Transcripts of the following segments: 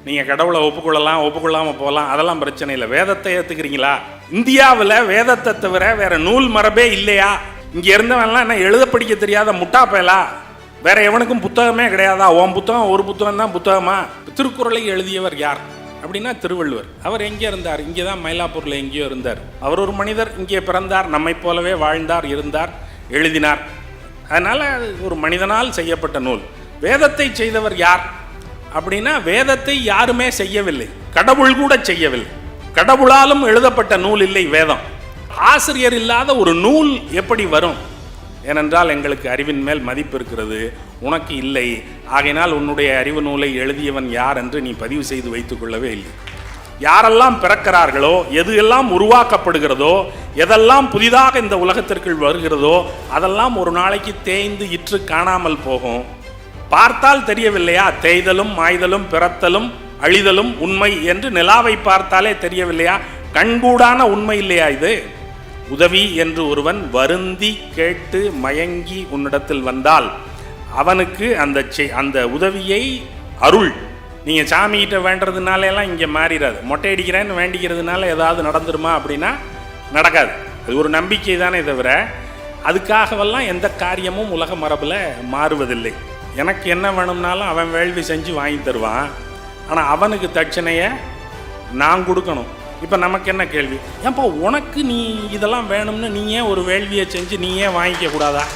நீங்கள் கடவுளை ஒப்புக்கொள்ளாமல் போகலாம், அதெல்லாம் பிரச்சனை இல்லை. வேதத்தை ஏற்றுக்கிறீங்களா? இந்தியாவில் வேதத்தை தவிர வேற நூல் மரபே இல்லையா? இங்கே இருந்தவன்லாம் என்ன எழுத படிக்க தெரியாத முட்டா பயலா? வேற எவனுக்கும் புத்தகமே கிடையாதா? உன் புத்தகம் ஒரு புத்தகம் தான் புத்தகமா? திருக்குறளை எழுதியவர் யார் அப்படின்னா திருவள்ளுவர். அவர் எங்கே இருந்தார்? இங்கே தான் மயிலாப்பூரில் எங்கேயோ இருந்தார். அவர் ஒரு மனிதர், இங்கே பிறந்தார், நம்மை போலவே வாழ்ந்தார், இருந்தார், எழுதினார். அதனால் ஒரு மனிதனால் செய்யப்பட்ட நூல். வேதத்தை செய்தவர் யார் அப்படின்னா வேதத்தை யாருமே செய்யவில்லை, கடவுள் கூட செய்யவில்லை. கடவுளாலும் எழுதப்பட்ட நூல் இல்லை வேதம். ஆசிரியர் இல்லாத ஒரு நூல் எப்படி வரும்? ஏனென்றால் எங்களுக்கு அறிவின் மேல் மதிப்பு இருக்கிறது, உனக்கு இல்லை. ஆகையினால் உன்னுடைய அறிவு நூலை எழுதியவன் யார் என்று நீ பதிவு செய்து வைத்துக் கொள்ளவே இல்லை. யாரெல்லாம் பிறக்கிறார்களோ, எது எல்லாம் உருவாக்கப்படுகிறதோ, எதெல்லாம் புதிதாக இந்த உலகத்திற்குள் வருகிறதோ அதெல்லாம் ஒரு நாளைக்கு தேய்ந்து இற்று காணாமல் போகும். பார்த்தால் தெரியவில்லையா? தேய்தலும் மாய்தலும் பிறத்தலும் அழிதலும் உண்மை என்று நிலாவை பார்த்தாலே தெரியவில்லையா? கண்கூடான உண்மை இல்லையா இது? உதவி என்று ஒருவன் வருந்தி கேட்டு மயங்கி உன்னிடத்தில் வந்தால் அவனுக்கு அந்த உதவியை அருள். நீங்கள் சாமிகிட்ட வேண்டுறதுனால இங்கே மாறிடாது. மொட்டை அடிக்கிறேன்னு வேண்டிக்கிறதுனால ஏதாவது நடந்துருமா அப்படின்னா நடக்காது. அது ஒரு நம்பிக்கை தானே தவிர அதுக்காகவெல்லாம் எந்த காரியமும் உலக மரபில் மாறுவதில்லை. எனக்கு என்ன வேணும்னாலும் அவன் வேள்வி செஞ்சு வாங்கி தருவான். ஆனால் அவனுக்கு தட்சணையை நான் கொடுக்கணும். இப்போ நமக்கு என்ன கேள்வி? ஏன்ப்பா உனக்கு நீ இதெல்லாம் வேணும்னு நீ ஏன் ஒரு வேள்வியை செஞ்சு நீ ஏன் வாங்கிக்க கூடாதா?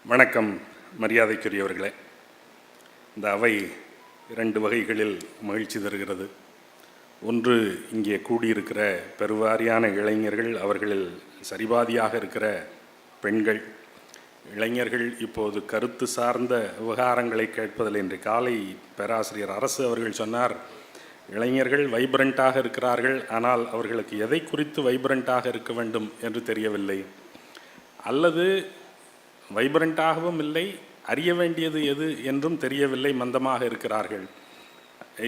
வணக்கம் மரியாதைக்குரியவர்களே. இந்த அவை 2 வகைகளில் மகிழ்ச்சி தருகிறது. ஒன்று, இங்கே கூடியிருக்கிற பெருவாரியான இளைஞர்கள், அவர்களில் சரிபாதியாக இருக்கிற பெண்கள். இளைஞர்கள் இப்போது கருத்து சார்ந்த விவகாரங்களை கேட்பதில் இன்று காலை பேராசிரியர் அரசு அவர்கள் சொன்னார், இளைஞர்கள் வைப்ரண்ட்டாக இருக்கிறார்கள், ஆனால் அவர்களுக்கு எதை குறித்து வைப்ரண்ட்டாக இருக்க வேண்டும் என்று தெரியவில்லை, அல்லது வைப்ரண்ட்டாகவும் இல்லை, அறிய வேண்டியது எது என்றும் தெரியவில்லை, மந்தமாக இருக்கிறார்கள்.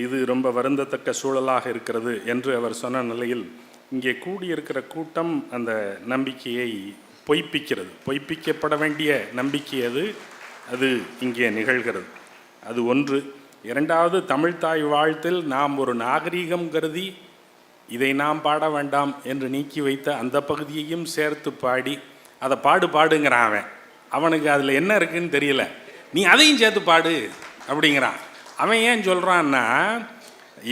இது ரொம்ப வருந்தத்தக்க சூழலாக இருக்கிறது என்று அவர் சொன்ன நிலையில் இங்கே கூடியிருக்கிற கூட்டம் அந்த நம்பிக்கையை பொய்ப்பிக்கிறது. பொய்ப்பிக்கப்பட வேண்டிய நம்பிக்கை அது இங்கே நிகழ்கிறது. அது ஒன்று. இரண்டாவது, தமிழ்தாய் வாழ்த்தில் நாம் ஒரு நாகரீகம் கருதி இதை நாம் பாட வேண்டாம் என்று நீக்கி வைத்த அந்த பகுதியையும் சேர்த்து பாடி அதை பாடுங்கிறான். அவனுக்கு அதில் என்ன இருக்குன்னு தெரியல, நீ அதையும் சேர்த்து பாடு அப்படிங்கிறான். அவன் ஏன் சொல்கிறான்னா,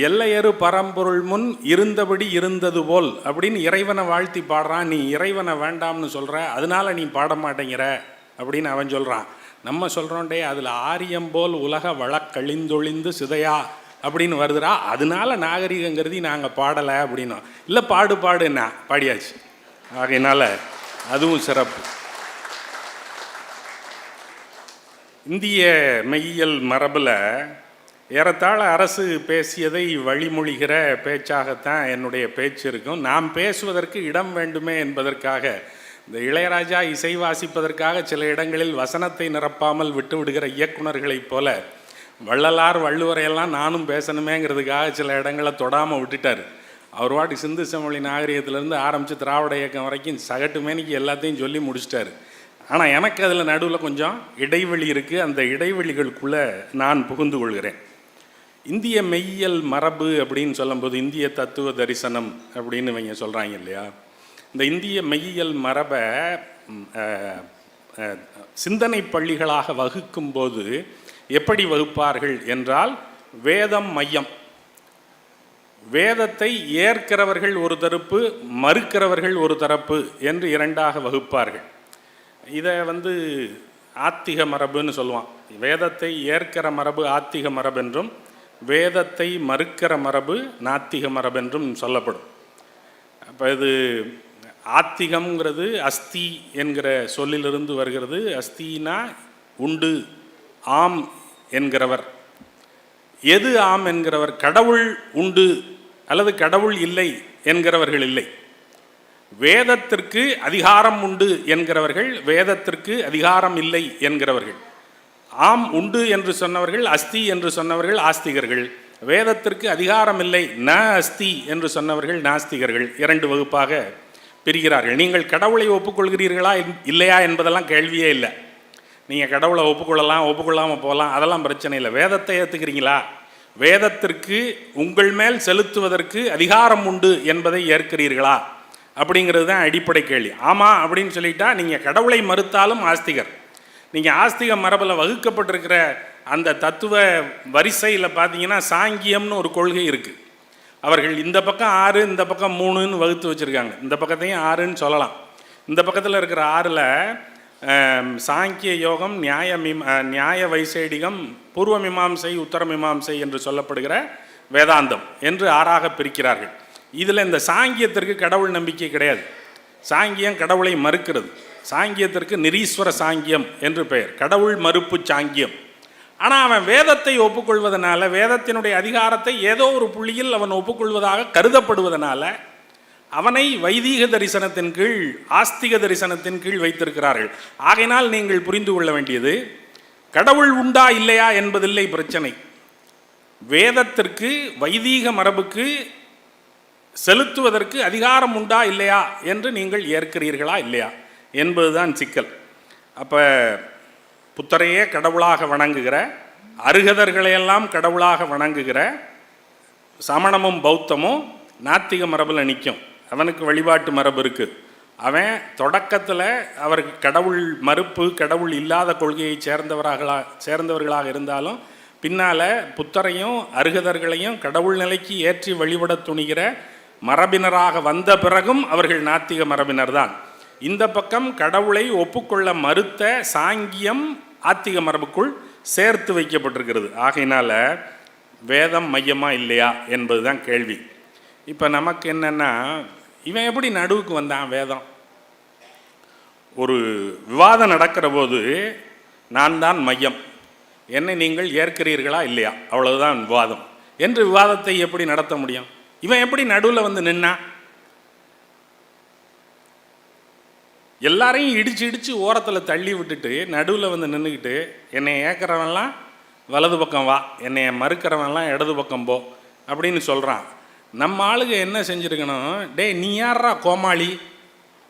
எல்லையறு பரம்பொருள் முன் இருந்தபடி இருந்தது போல் அப்படின்னு இறைவனை வாழ்த்தி பாடுறான். நீ இறைவனை வேண்டாம்னு சொல்கிற, அதனால நீ பாட மாட்டேங்கிற அப்படின்னு அவன் சொல்கிறான். நம்ம சொல்கிறோண்டே அதில் ஆரியம் போல் உலக வழக்கழிந்தொழிந்து சிதையா அப்படின்னு வருதுரா, அதனால நாகரிகங்கிறதி நாங்கள் பாடலை அப்படின்னோம். இல்லை பாடுன்னா பாடியாச்சு. ஆகையினால அதுவும் சிறப்பு. இந்திய மெய்யியல் மரபில் ஏறத்தாழ அரசு பேசியதை வழிமொழிகிற பேச்சாகத்தான் என்னுடைய பேச்சு இருக்கும். நாம் பேசுவதற்கு இடம் வேண்டுமே என்பதற்காக, இந்த இளையராஜா இசை வாசிப்பதற்காக சில இடங்களில் வசனத்தை நிரப்பாமல் விட்டு விடுகிற இயக்குநர்களைப் போல வள்ளலார் வள்ளுவரையெல்லாம் நானும் பேசணுமேங்கிறதுக்காக சில இடங்களை தொடாமல் விட்டுட்டார். அவர் வாட்டி சிந்து சமொழி நாகரிகத்திலேருந்து ஆரம்பித்து திராவிட இயக்கம் வரைக்கும் சகட்டு மேனிக்கு எல்லாத்தையும் சொல்லி முடிச்சிட்டார். ஆனால் எனக்கு அதில் நடுவில் கொஞ்சம் இடைவெளி இருக்குது. அந்த இடைவெளிகளுக்குள்ளே நான் புகுந்து கொள்கிறேன். இந்திய மெய்யியல் மரபு அப்படின்னு சொல்லும்போது இந்திய தத்துவ தரிசனம் அப்படின்னு இவங்க சொல்கிறாங்க இல்லையா, இந்த இந்திய மெய்யியல் மரபை சிந்தனை பள்ளிகளாக வகுக்கும்போது எப்படி வகுப்பார்கள் என்றால், வேதம் மையம். வேதத்தை ஏற்கிறவர்கள் ஒரு தரப்பு, மறுக்கிறவர்கள் ஒரு தரப்பு என்று 2ஆக வகுப்பார்கள். இதை ஆத்திக மரபுன்னு சொல்லுவான். வேதத்தை ஏற்கிற மரபு ஆத்திக மரபென்றும், வேதத்தை மறுக்கிற மரபு நாத்திக மரபென்றும் சொல்லப்படும். அப்போ இது ஆத்திகம்ங்கிறது அஸ்தி என்கிற சொல்லிலிருந்து வருகிறது. அஸ்தினா உண்டு, ஆம் என்கிறவர். எது ஆம் என்கிறவர், கடவுள் உண்டு அல்லது கடவுள் இல்லை என்கிறவர்கள் இல்லை. வேதத்திற்கு அதிகாரம் உண்டு என்கிறவர்கள், வேதத்திற்கு அதிகாரம் இல்லை என்கிறவர்கள். ஆம் உண்டு என்று சொன்னவர்கள், அஸ்தி என்று சொன்னவர்கள் ஆஸ்திகர்கள். வேதத்திற்கு அதிகாரம் இல்லை ந அஸ்தி என்று சொன்னவர்கள் நாஸ்திகர்கள். 2 வகுப்பாக பிரிகிறார்கள். நீங்கள் கடவுளை ஒப்புக்கொள்கிறீர்களா இல்லையா என்பதெல்லாம் கேள்வியே இல்லை. நீங்கள் கடவுளை ஒப்புக்கொள்ளலாம், ஒப்புக்கொள்ளாமல் போகலாம், அதெல்லாம் பிரச்சனை இல்லை. வேதத்தை ஏற்றுக்கிறீங்களா, வேதத்திற்கு உங்கள் மேல் செலுத்துவதற்கு அதிகாரம் உண்டு என்பதை ஏற்கிறீர்களா அப்படிங்கிறது தான் அடிப்படை கேள்வி. ஆமாம் அப்படின்னு சொல்லிட்டா நீங்கள் கடவுளை மறுத்தாலும் ஆஸ்திகர். நீங்கள் ஆஸ்திக மரபில் வகுக்கப்பட்டிருக்கிற அந்த தத்துவ வரிசையில் பார்த்தீங்கன்னா சாங்கியம்னு ஒரு கொள்கை இருக்குது. அவர்கள் இந்த பக்கம் 6 இந்த பக்கம் 3ன்னு வகுத்து வச்சுருக்காங்க. இந்த பக்கத்தையும் 6ன்னு சொல்லலாம். இந்த பக்கத்தில் இருக்கிற 6ல் சாங்கிய யோகம், நியாய வைசேடிகம், பூர்வ மீமாம்சை, உத்தர மீமாம்சை என்று சொல்லப்படுகிற வேதாந்தம் என்று 6ஆக பிரிக்கிறார்கள். இதில் இந்த சாங்கியத்திற்கு கடவுள் நம்பிக்கை கிடையாது. சாங்கியம் கடவுளை மறுக்கிறது. சாங்கியத்திற்கு நிரீஸ்வர சாங்கியம் என்று பெயர், கடவுள் மறுப்பு சாங்கியம். ஆனால் அவன் வேதத்தை ஒப்புக்கொள்வதனால, வேதத்தினுடைய அதிகாரத்தை ஏதோ ஒரு புள்ளியில் அவன் ஒப்புக்கொள்வதாக கருதப்படுவதனால அவனை வைதீக தரிசனத்தின் கீழ், ஆஸ்திக தரிசனத்தின் கீழ் வைத்திருக்கிறார்கள். ஆகையினால் நீங்கள் புரிந்து கொள்ள வேண்டியது, கடவுள் உண்டா இல்லையா என்பதில்லை பிரச்சனை. வேதத்திற்கு, வைதீக மரபுக்கு செலுத்துவதற்கு அதிகாரம் உண்டா இல்லையா என்று நீங்கள் ஏற்கிறீர்களா இல்லையா என்பதுதான் சிக்கல். அப்போ புத்தரையே கடவுளாக வணங்குகிற, அருகதர்களையெல்லாம் கடவுளாக வணங்குகிற சமணமும் பௌத்தமும் நாத்திக மரபில் நிற்கும். அவனுக்கு வழிபாட்டு மரபு இருக்குது. அவன் தொடக்கத்தில் அவருக்கு கடவுள் மறுப்பு, கடவுள் இல்லாத கொள்கையை சேர்ந்தவர்களாக இருந்தாலும் பின்னால் புத்தரையும் அருகதர்களையும் கடவுள் நிலைக்கு ஏற்றி வழிபட துணிகிற மரபினராக வந்த பிறகும் அவர்கள் நாத்திக மரபினர் தான். இந்த பக்கம் கடவுளை ஒப்புக்கொள்ள மறுத்த சாங்கியம் ஆத்திக மரபுக்குள் சேர்த்து வைக்கப்பட்டிருக்கிறது. ஆகையினால வேதம் மையமா இல்லையா என்பது தான் கேள்வி. இப்போ நமக்கு என்னென்னா, இவன் எப்படி நடுவுக்கு வந்தான்? வேதம் ஒரு விவாதம் நடக்கிற போது நான் தான் மையம், என்னை நீங்கள் ஏற்கிறீர்களா இல்லையா, அவ்வளவுதான் விவாதம் என்று விவாதத்தை எப்படி நடத்த முடியும்? இவன் எப்படி நடுவில் வந்து நின்னா? எல்லாரையும் இடிச்சு ஓரத்தில் தள்ளி விட்டுட்டு நடுவில் வந்து நின்றுக்கிட்டு, என்னை ஏற்கிறவன்லாம் வலது பக்கம் வா, என்னை மறுக்கிறவன்லாம் இடது பக்கம் போ அப்படின்னு சொல்கிறான். நம்ம ஆளுங்க என்ன செஞ்சுருக்கணும்? டே நீ யார்ரா கோமாளி,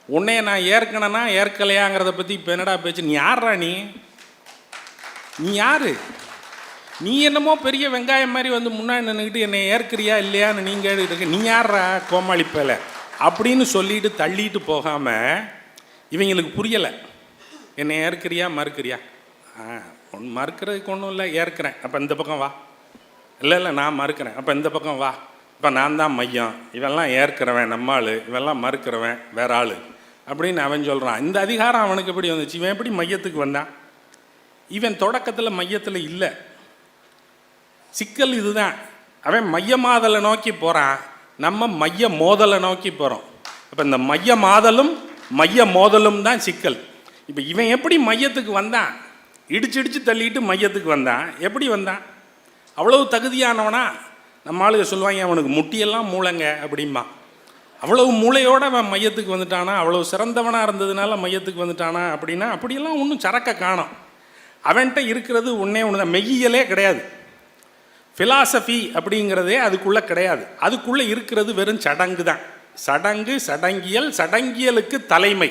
உன்னைய நான் ஏற்கனனா ஏற்கலையாங்கிறத பற்றி இப்போ என்னடா பேச்சு? நீ யார்ரா, நீ யார்? நீ என்னமோ பெரிய வெங்காயம் மாதிரி வந்து முன்னாடி நின்றுக்கிட்டு என்னை ஏற்கிறியா இல்லையான்னு நீங்கள் கேட்டுக்கிட்டு, நீ யார்ரா கோமாளி பேல அப்படின்னு சொல்லிட்டு தள்ளிட்டு போகாமல், இவங்களுக்கு புரியலை. என்னை ஏற்கிறியா மறுக்கிறியா? ஒன்று மறுக்கிறதுக்கு ஒன்றும் இல்லை, ஏற்கிறேன். அப்போ இந்த பக்கம் வா. இல்லை நான் மறுக்கிறேன், அப்போ இந்த பக்கம் வா. இப்போ நான் தான் மையம், இவெல்லாம் ஏற்கிறவன் நம்ம ஆள், இவெல்லாம் மறுக்கிறவன் வேற ஆள் அப்படின்னு அவன் சொல்கிறான். இந்த அதிகாரம் அவனுக்கு எப்படி வந்துச்சு? இவன் எப்படி மையத்துக்கு வந்தான்? இவன் தொடக்கத்தில் மையத்தில் இல்லை. சிக்கல் இதுதான். அவன் மையமாதலை நோக்கி போகிறான், நம்ம மைய மோதலை நோக்கி போகிறோம். அப்போ இந்த மைய மாதலும் மைய மோதலும் தான் சிக்கல். இப்போ இவன் எப்படி மையத்துக்கு வந்தான்? இடிச்சு தள்ளிட்டு மையத்துக்கு வந்தான். எப்படி வந்தான்? அவ்வளவு தகுதியானவனா? நம்ம ஆளுங்க சொல்லுவாங்க, அவனுக்கு முட்டியெல்லாம் மூளைங்க அப்படிம்பா. அவ்வளவு மூளையோடு அவன் மையத்துக்கு வந்துட்டானா? அவ்வளவு சிறந்தவனாக இருந்ததுனால மையத்துக்கு வந்துட்டானா அப்படின்னா அப்படியெல்லாம் ஒன்றும் சரக்க காணோம். அவன்கிட்ட இருக்கிறது ஒன்றே ஒன்று தான், மெய்யியலே கிடையாது. ஃபிலாசபி அப்படிங்கிறதே அதுக்குள்ளே கிடையாது. அதுக்குள்ளே இருக்கிறது வெறும் சடங்கு தான். சடங்கு, சடங்கியல், சடங்கியலுக்கு தலைமை.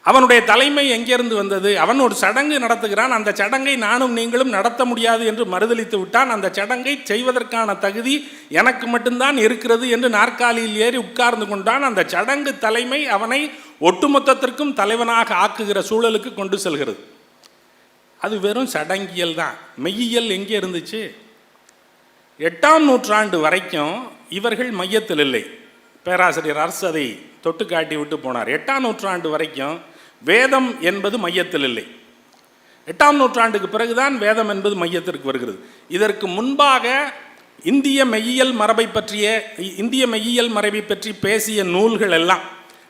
அவனுடைய தலைமை எங்கேருந்து வந்தது? அவன் ஒரு சடங்கு நடத்துகிறான், அந்த சடங்கை நானும் நீங்களும் நடத்த முடியாது என்று மறுதளித்து விட்டான். அந்த சடங்கை செய்வதற்கான தகுதி எனக்கு மட்டும்தான் இருக்கிறது என்று நாற்காலியில் ஏறி உட்கார்ந்து கொண்டான். அந்த சடங்கு தலைமை அவனை ஒட்டுமொத்தத்திற்கும் தலைவனாக ஆக்குகிற சூழலுக்கு கொண்டு செல்கிறது. அது வெறும் சடங்கியல் தான். மெய்யியல் எங்கே இருந்துச்சு? 8ஆம் நூற்றாண்டு வரைக்கும் இவர்கள் மையத்தில் இல்லை. பேராசிரியர் அரசு அதை தொட்டு காட்டி விட்டு போனார். 8ஆம் நூற்றாண்டு வரைக்கும் வேதம் என்பது மையத்தில் இல்லை. 8ஆம் நூற்றாண்டுக்கு பிறகுதான் வேதம் என்பது மையத்திற்கு வருகிறது. இதற்கு முன்பாக இந்திய மெய்யியல் மரபை பற்றி பேசிய நூல்கள் எல்லாம்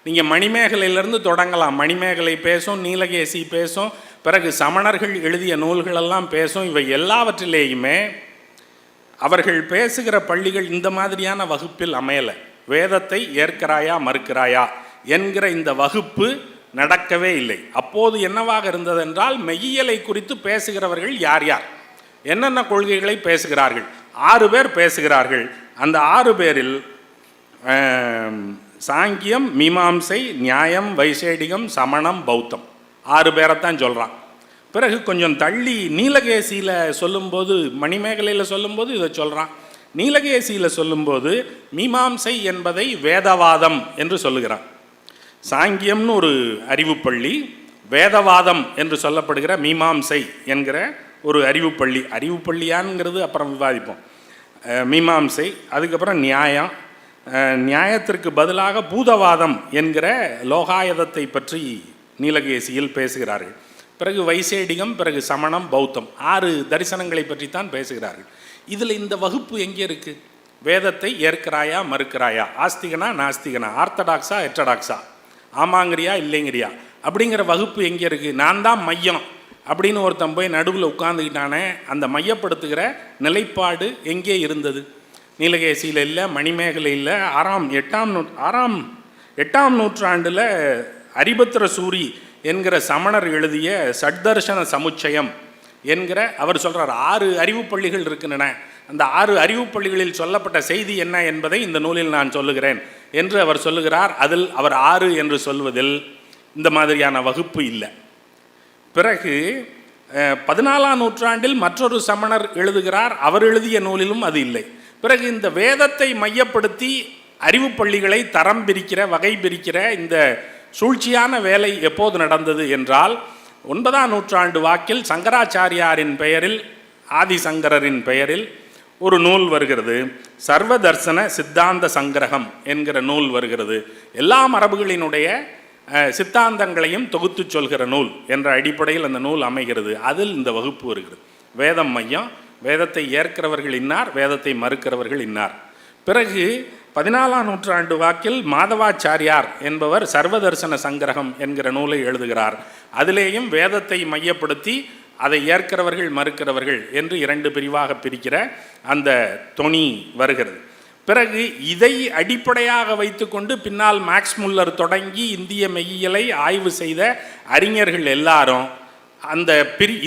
நீங்கள் மணிமேகலையிலிருந்து தொடங்கலாம். மணிமேகலை பேசும், நீலகேசி பேசும், பிறகு சமணர்கள் எழுதிய நூல்களெல்லாம் பேசும். இவை எல்லாவற்றிலேயுமே அவர்கள் பேசுகிற பள்ளிகள் இந்த மாதிரியான வகுப்பில் அமையலை. வேதத்தை ஏற்கிறாயா மறுக்கிறாயா என்கிற இந்த வகுப்பு நடக்கவே இல்லை. அப்போது என்னவாக இருந்ததென்றால், மெய்யியலை குறித்து பேசுகிறவர்கள் யார் யார், என்னென்ன கொள்கைகளை பேசுகிறார்கள், 6 பேர் பேசுகிறார்கள். அந்த 6 பேரில் சாங்கியம், மீமாம்சை, நியாயம், வைசேடிகம், சமணம், பௌத்தம் 6 பேரைத்தான் சொல்கிறான். பிறகு கொஞ்சம் தள்ளி நீலகேசியில் சொல்லும்போது, மணிமேகலையில் சொல்லும்போது இதை சொல்கிறான். நீலகேசியில் சொல்லும்போது மீமாம்சை என்பதை வேதவாதம் என்று சொல்லுகிறான். சாங்கியம்னு ஒரு அறிவுப்பள்ளி, வேதவாதம் என்று சொல்லப்படுகிற மீமாம்சை என்கிற ஒரு அறிவுப்பள்ளி. அறிவுப்பள்ளியான்ங்கிறது அப்புறம் விவாதிப்போம். மீமாம்சை, அதுக்கப்புறம் நியாயம், நியாயத்திற்கு பதிலாக பூதவாதம் என்கிற லோகாயதத்தை பற்றி நீலகேசியில் பேசுகிறார்கள். பிறகு வைசேடிகம், பிறகு சமணம், பௌத்தம் 6 தரிசனங்களை பற்றி தான் பேசுகிறார்கள். இதில் இந்த வகுப்பு எங்கே இருக்குது? வேதத்தை ஏற்கிறாயா மறுக்கிறாயா, ஆஸ்திகனா நாஸ்திகனா, ஆர்த்தடாக்ஸா ஹெட்டடாக்ஸா, ஆமாங்கிறியா இல்லைங்கிறியா அப்படிங்கிற வகுப்பு எங்கே இருக்குது? நான் தான் மையம் அப்படின்னு ஒருத்தன் போய் நடுவில் உட்கார்ந்துக்கிட்டானே, அந்த மையப்படுத்துகிற நிலைப்பாடு எங்கே இருந்தது? நீலகேசியில் இல்லை, மணிமேகலை இல்லை. 8ஆம் நூற்றாண்டில் அரிபத்திர சூரி என்கிற சமணர் எழுதிய சட்தர்ஷன சமுச்சயம் என்கிற, அவர் சொல்கிறார் 6 அறிவு பள்ளிகள் இருக்கின்றன, அந்த 6 அறிவு பள்ளிகளில் சொல்லப்பட்ட செய்தி என்ன என்பதை இந்த நூலில் நான் சொல்லுகிறேன் என்று அவர் சொல்லுகிறார். அதில் அவர் 6 என்று சொல்வதில் இந்த மாதிரியான வகுப்பு இல்லை. பிறகு 14ஆம் நூற்றாண்டில் மற்றொரு சமணர் எழுதுகிறார், அவர் எழுதிய நூலிலும் அது இல்லை. பிறகு இந்த வேதத்தை மையப்படுத்தி அறிவு பள்ளிகளை தரம் பிரிக்கிற, வகை பிரிக்கிற இந்த சூழ்ச்சியான வேலை எப்போது நடந்தது என்றால், 9ஆம் நூற்றாண்டு வாக்கில் சங்கராச்சாரியாரின் பெயரில், ஆதிசங்கரின் பெயரில் ஒரு நூல் வருகிறது. சர்வதர்சன சித்தாந்த சங்கிரகம் என்கிற நூல் வருகிறது. எல்லா மரபுகளினுடைய சித்தாந்தங்களையும் தொகுத்து சொல்கிற நூல் என்ற அடிப்படையில் அந்த நூல் அமைகிறது. அதில் இந்த வகுப்பு வருகிறது. வேதம் மையம், வேதத்தை ஏற்கிறவர்கள் இன்னார், வேதத்தை மறுக்கிறவர்கள் இன்னார். பிறகு 14ஆம் நூற்றாண்டு வாக்கில் மாதவாச்சாரியார் என்பவர் சர்வதர்சன சங்கிரகம் என்கிற நூலை எழுதுகிறார். அதிலேயும் வேதத்தை மையப்படுத்தி அதை ஏற்கிறவர்கள் மறுக்கிறவர்கள் என்று 2 பிரிவாக பிரிக்கிற அந்த தொனி வருகிறது. பிறகு இதை அடிப்படையாக வைத்துக்கொண்டு பின்னால் மேக்ஸ் முல்லர் தொடங்கி இந்திய மெய்யியலை ஆய்வு செய்த அறிஞர்கள் எல்லாரும் அந்த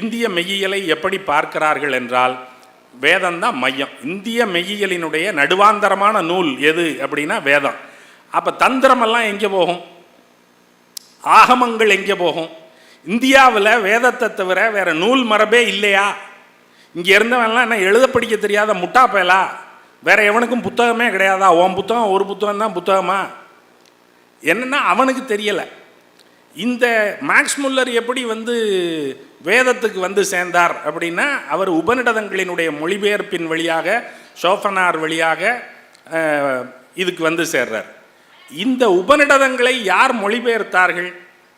இந்திய மெய்யியலை எப்படி பார்க்கிறார்கள் என்றால், வேதம்தான் மையம். இந்திய மெய்யியலினுடைய நடுவாந்தரமான நூல் எது அப்படின்னா வேதம். அப்போ தந்திரமெல்லாம் எங்கே போகும்? ஆகமங்கள் எங்கே போகும்? இந்தியாவில் வேதத்தை தவிர வேறு நூல் மரபே இல்லையா? இங்கே இருந்தவன்லாம் என்ன எழுத படிக்க தெரியாத முட்டா பயலா? வேறு எவனுக்கும் புத்தகமே கிடையாதா? உன் புத்தகம் ஒரு புத்தகம் தான் புத்தகமா? என்னென்னா அவனுக்கு தெரியலை. இந்த மேக்ஸ் முல்லர் எப்படி வேதத்துக்கு சேர்ந்தார் அப்படின்னா, அவர் உபநிடதங்களினுடைய மொழிபெயர்ப்பின் வழியாக, ஷோஃபனார் வழியாக இதுக்கு சேர்றார். இந்த உபநிடதங்களை யார் மொழிபெயர்த்தார்கள்?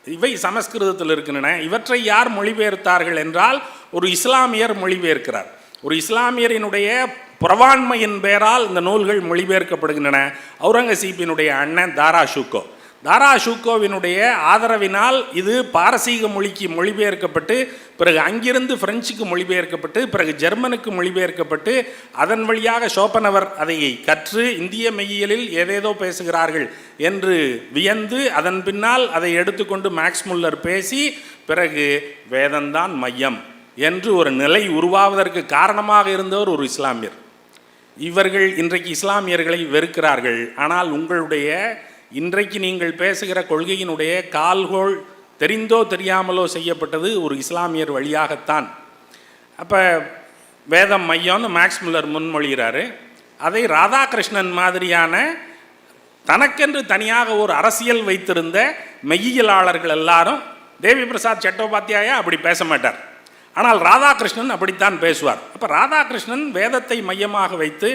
இவை சமஸ்கிருதத்தில் இருக்கின்றன. இவற்றை யார் மொழிபெயர்த்தார்கள் என்றால், ஒரு இஸ்லாமியர் மொழிபெயர்க்கிறார். ஒரு இஸ்லாமியரினுடைய புறவாண்மையின் பெயரால் இந்த நூல்கள் மொழிபெயர்க்கப்படுகின்றன. அவுரங்கசீப்பினுடைய அண்ணன் தாரா ஷூக்கோவினுடைய ஆதரவினால் இது பாரசீக மொழிக்கு மொழிபெயர்க்கப்பட்டு, பிறகு அங்கிருந்து பிரெஞ்சுக்கு மொழிபெயர்க்கப்பட்டு, பிறகு ஜெர்மனுக்கு மொழிபெயர்க்கப்பட்டு, அதன் வழியாக ஷோப்பனவர் அதை கற்று இந்திய மெய்யியலில் ஏதேதோ பேசுகிறார்கள் என்று வியந்து, அதன் பின்னால் அதை எடுத்துக்கொண்டு மேக்ஸ் முல்லர் பேசி, பிறகு வேதம்தான் மையம் என்று ஒரு நிலை உருவாவதற்கு காரணமாக இருந்தவர் ஒரு இஸ்லாமியர். இவர்கள் இன்றைக்கு இஸ்லாமியர்களை வெறுக்கிறார்கள். ஆனால் உங்களுடைய இன்றைக்கு நீங்கள் பேசுகிற கொள்கையினுடைய கால்கோள் தெரிந்தோ தெரியாமலோ செய்யப்பட்டது ஒரு இஸ்லாமியர் வழியாகத்தான். அப்போ வேதம் மையம்னு மேக்ஸ் முல்லர் முன்மொழிகிறாரு. அதை ராதாகிருஷ்ணன் மாதிரியான தனக்கென்று தனியாக ஒரு அரசியல் வைத்திருந்த மெய்யியலாளர்கள் எல்லாரும், தேவி பிரசாத் சட்டோபாத்தியாயா அப்படி பேச மாட்டார், ஆனால் ராதாகிருஷ்ணன் அப்படித்தான் பேசுவார். அப்போ ராதாகிருஷ்ணன் வேதத்தை மையமாக வைத்து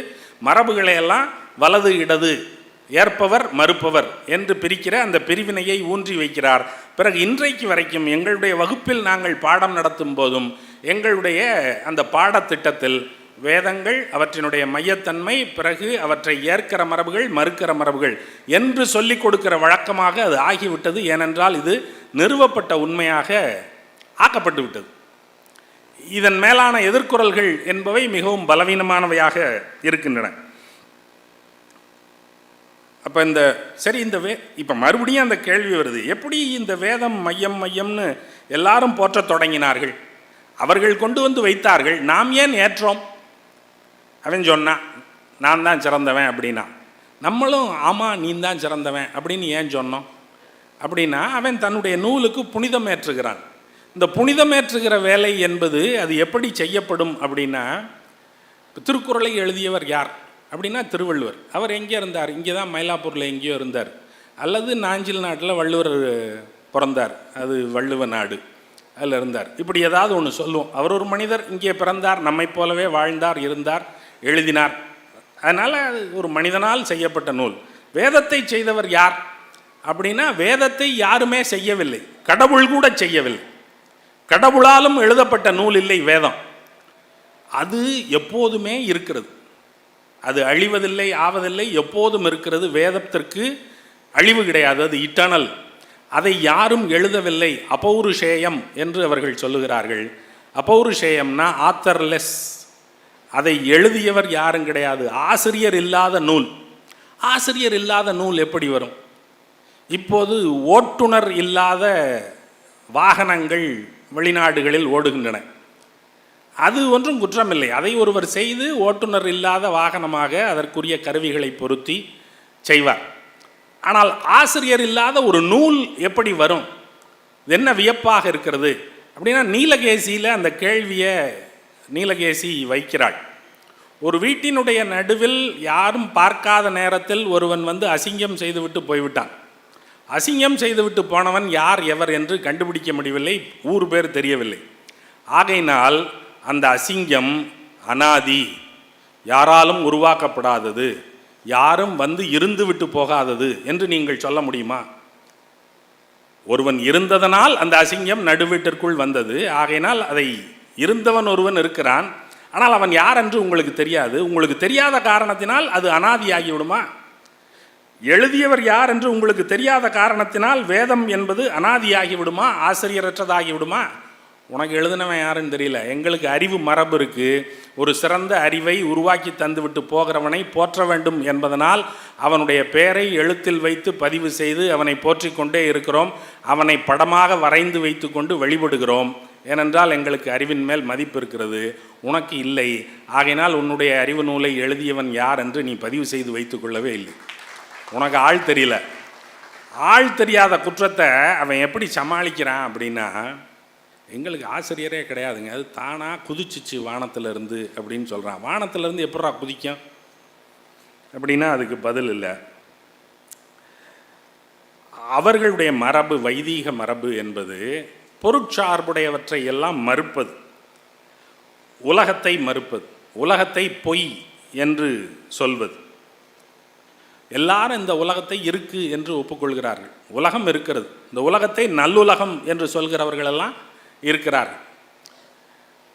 மரபுகளை எல்லாம் வலது இடது, ஏற்பவர் மறுப்பவர் என்று பிரிக்கிற அந்த பிரிவினையை ஊன்றி வைக்கிறார். பிறகு இன்றைக்கு வரைக்கும் எங்களுடைய வகுப்பில் நாங்கள் பாடம் நடத்தும் போதும் எங்களுடைய அந்த பாடத்திட்டத்தில் வேதங்கள், அவற்றினுடைய மையத்தன்மை, பிறகு அவற்றை ஏற்கிற மரபுகள் மறுக்கிற மரபுகள் என்று சொல்லிக் கொடுக்கிற வழக்கமாக அது ஆகிவிட்டது. ஏனென்றால் இது நிறுவப்பட்ட உண்மையாக ஆக்கப்பட்டு விட்டது. இதன் மேலான எதிர்குறல்கள் என்பவை மிகவும் பலவீனமானவையாக இருக்கின்றன. அப்போ இந்த இப்போ மறுபடியும் அந்த கேள்வி வருது, எப்படி இந்த வேதம் மையம் மையம்னு எல்லாரும் போற்றத் தொடங்கினார்கள்? அவர்கள் கொண்டு வந்து வைத்தார்கள், நாம் ஏன் ஏற்றோம்? அவன் சொன்னான் நான் தான் சிறந்தவன் அப்படின்னா, நம்மளும் ஆமாம் நீ தான் சிறந்தவன் அப்படின்னு ஏன் சொன்னோம்? அப்படின்னா அவன் தன்னுடைய நூலுக்கு புனிதம் ஏற்றுகிறான். இந்த புனிதம் ஏற்றுகிற வேலை என்பது அது எப்படி செய்யப்படும் அப்படின்னா, திருக்குறளை எழுதியவர் யார் அப்படின்னா திருவள்ளுவர். அவர் எங்கே இருந்தார்? இங்கே தான் மயிலாப்பூரில் எங்கேயோ இருந்தார். அல்லது நாஞ்சில் நாட்டில் வள்ளுவர் பிறந்தார், அது வள்ளுவ நாடு, அதில் இருந்தார். இப்படி ஏதாவது ஒன்று சொல்லுவோம். அவர் ஒரு மனிதர், இங்கே பிறந்தார், நம்மை போலவே வாழ்ந்தார், இருந்தார், எழுதினார். அதனால் அது ஒரு மனிதனால் செய்யப்பட்ட நூல். வேதத்தை செய்தவர் யார் அப்படின்னா, வேதத்தை யாருமே செய்யவில்லை, கடவுள் கூட செய்யவில்லை. கடவுளாலும் எழுதப்பட்ட நூல் இல்லை வேதம். அது எப்போதுமே இருக்கிறது, அது அழிவதில்லை, ஆவதில்லை, எப்போதும் இருக்கிறது. வேதத்திற்கு அழிவு கிடையாது, அது இட்டர்னல். அதை யாரும் எழுதவில்லை, அபௌருஷேயம் என்று அவர்கள் சொல்லுகிறார்கள். அபௌருஷேயம்னா ஆத்தர்லெஸ், அதை எழுதியவர் யாரும் கிடையாது, ஆசிரியர் இல்லாத நூல். ஆசிரியர் இல்லாத நூல் எப்படி வரும்? இப்போது ஓட்டுநர் இல்லாத வாகனங்கள் வெளிநாடுகளில் ஓடுகின்றன. அது ஒன்றும் குற்றமில்லை, அதை ஒருவர் செய்து ஓட்டுநர் இல்லாத வாகனமாக அதற்குரிய கருவிகளை பொருத்தி செய்வார். ஆனால் ஆசிரியர் இல்லாத ஒரு நூல் எப்படி வரும்? என்ன வியப்பாக இருக்கிறது அப்படின்னா, நீலகேசியில் அந்த கேள்வியை நீலகேசி வைக்கிறாள். ஒரு வீட்டினுடைய நடுவில் யாரும் பார்க்காத நேரத்தில் ஒருவன் வந்து அசிங்கம் செய்துவிட்டு போய்விட்டான். அசிங்கம் செய்துவிட்டு போனவன் யார் எவர் என்று கண்டுபிடிக்க முடியவில்லை, ஊர் பேர் தெரியவில்லை. ஆகையினால் அந்த அசிங்கம் அனாதி, யாராலும் உருவாக்கப்படாதது, யாரும் வந்து இருந்து விட்டு போகாதது என்று நீங்கள் சொல்ல முடியுமா? ஒருவன் இருந்ததனால் அந்த அசிங்கம் நடுவீட்டிற்குள் வந்தது. ஆகையினால் அதை இருந்தவன் ஒருவன் இருக்கிறான், ஆனால் அவன் யார் என்று உங்களுக்கு தெரியாது. உங்களுக்கு தெரியாத காரணத்தினால் அது அனாதியாகிவிடுமா? எழுதியவர் யார் என்று உங்களுக்கு தெரியாத காரணத்தினால் வேதம் என்பது அனாதியாகிவிடுமா? ஆசிரியரற்றதாகிவிடுமா? உனக்கு எழுதினவன் யாருன்னு தெரியல, எங்களுக்கு அறிவு மரபு இருக்குது, ஒரு சிறந்த அறிவை உருவாக்கி தந்துவிட்டு போகிறவனை போற்ற வேண்டும் என்பதனால் அவனுடைய பெயரை எழுத்தில் வைத்து பதிவு செய்து அவனை போற்றி கொண்டே இருக்கிறோம். அவனை படமாக வரைந்து வைத்து கொண்டு வழிபடுகிறோம். ஏனென்றால் எங்களுக்கு அறிவின் மேல் மதிப்பு இருக்கிறது, உனக்கு இல்லை. ஆகையினால் உன்னுடைய அறிவு நூலை எழுதியவன் யார் என்று நீ பதிவு செய்து வைத்து கொள்ளவே இல்லை. உனக்கு ஆள் தெரியல. ஆள் தெரியாத குற்றத்தை அவன் எப்படி சமாளிக்கிறான் அப்படின்னா, எங்களுக்கு ஆசிரியரே கிடையாதுங்க, அது தானாக குதிச்சிச்சு வானத்திலிருந்து அப்படின்னு சொல்கிறான். வானத்திலிருந்து எப்படா குதிக்கும் அப்படின்னா அதுக்கு பதில் இல்லை. அவர்களுடைய மரபு, வைதீக மரபு என்பது பொருட்சார்புடையவற்றை எல்லாம் மறுப்பது, உலகத்தை மறுப்பது, உலகத்தை பொய் என்று சொல்வது. எல்லாரும் இந்த உலகத்தை இருக்கு என்று ஒப்புக்கொள்கிறார்கள். உலகம் இருக்கிறது, இந்த உலகத்தை நல்லுலகம் என்று சொல்கிறவர்களெல்லாம் இருக்கிறார்கள்.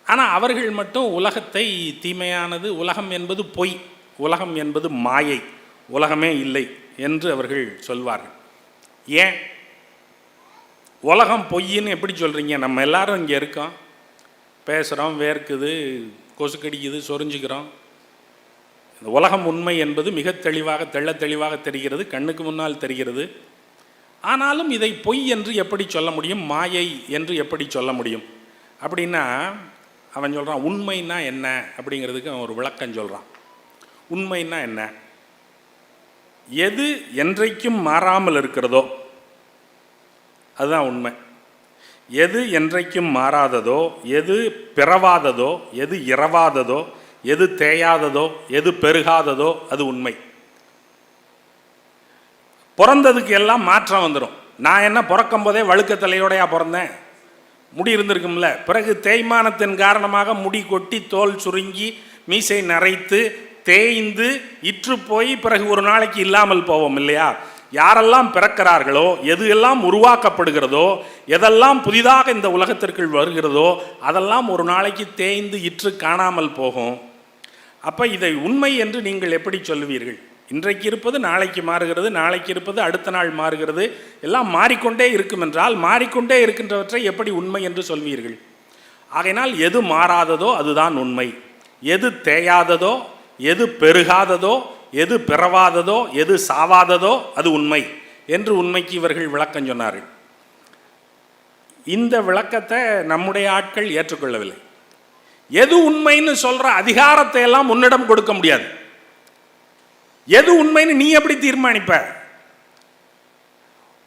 ஆனால் அவர்கள் மட்டும் உலகத்தை தீமையானது, உலகம் என்பது பொய், உலகம் என்பது மாயை, உலகமே இல்லை என்று அவர்கள் சொல்வார்கள். ஏன் உலகம் பொய்ன்னு எப்படி சொல்கிறீங்க? நம்ம எல்லாரும் இங்கே இருக்கோம், பேசுகிறோம், வேர்க்குது, கொசு கடிக்குது, சொரிஞ்சுக்கிறோம். இந்த உலகம் உண்மை என்பது மிக தெளிவாக, தெள்ள தெளிவாக தெரிகிறது, கண்ணுக்கு முன்னால் தெரிகிறது. ஆனாலும் இதை பொய் என்று எப்படி சொல்ல முடியும், மாயை என்று எப்படி சொல்ல முடியும் அப்படின்னா, அவன் சொல்கிறான் உண்மைன்னா என்ன அப்படிங்கிறதுக்கு அவன் ஒரு விளக்கம் சொல்கிறான். உண்மைன்னா என்ன? எது என்றைக்கும் மாறாமல் இருக்கிறதோ அதுதான் உண்மை. எது என்றைக்கும் மாறாததோ, எது பிறவாததோ, எது இரவாததோ, எது தேயாததோ, எது பெருகாததோ அது உண்மை. பிறந்ததுக்கு எல்லாம் மாற்றம் வந்துடும். நான் என்ன பிறக்கும் போதே வழுக்க தலையோடையா பிறந்தேன்? முடி இருந்திருக்கும்ல. பிறகு தேய்மானத்தின் காரணமாக முடி கொட்டி, தோல் சுருங்கி, மீசை நரைத்து, தேய்ந்து, இற்று போய் பிறகு ஒரு நாளைக்கு இல்லாமல் போவோம் இல்லையா? யாரெல்லாம் பிறக்கிறார்களோ, எது எல்லாம் உருவாக்கப்படுகிறதோ, எதெல்லாம் புதிதாக இந்த உலகத்திற்குள் வருகிறதோ அதெல்லாம் ஒரு நாளைக்கு தேய்ந்து இற்று காணாமல் போகும். அப்போ இதை உண்மை என்று நீங்கள் எப்படி சொல்லுவீர்கள்? இன்றைக்கு இருப்பது நாளைக்கு மாறுகிறது, நாளைக்கு இருப்பது அடுத்த நாள் மாறுகிறது, எல்லாம் மாறிக்கொண்டே இருக்கும் என்றால் மாறிக்கொண்டே இருக்கின்றவற்றை எப்படி உண்மை என்று சொல்வீர்கள்? ஆகையினால் எது மாறாததோ அதுதான் உண்மை, எது தேயாததோ, எது பெருகாததோ, எது பிறவாததோ, எது சாவாததோ அது உண்மை என்று உண்மைக்கு இவர்கள் விளக்கம் சொன்னார்கள். இந்த விளக்கத்தை நம்முடைய ஆட்கள் ஏற்றுக்கொள்ளவில்லை. எது உண்மைன்னு சொல்ற அதிகாரத்தை எல்லாம் உன்னிடம் கொடுக்க முடியாது. எது உண்மைன்னு நீ எப்படி தீர்மானிப்ப?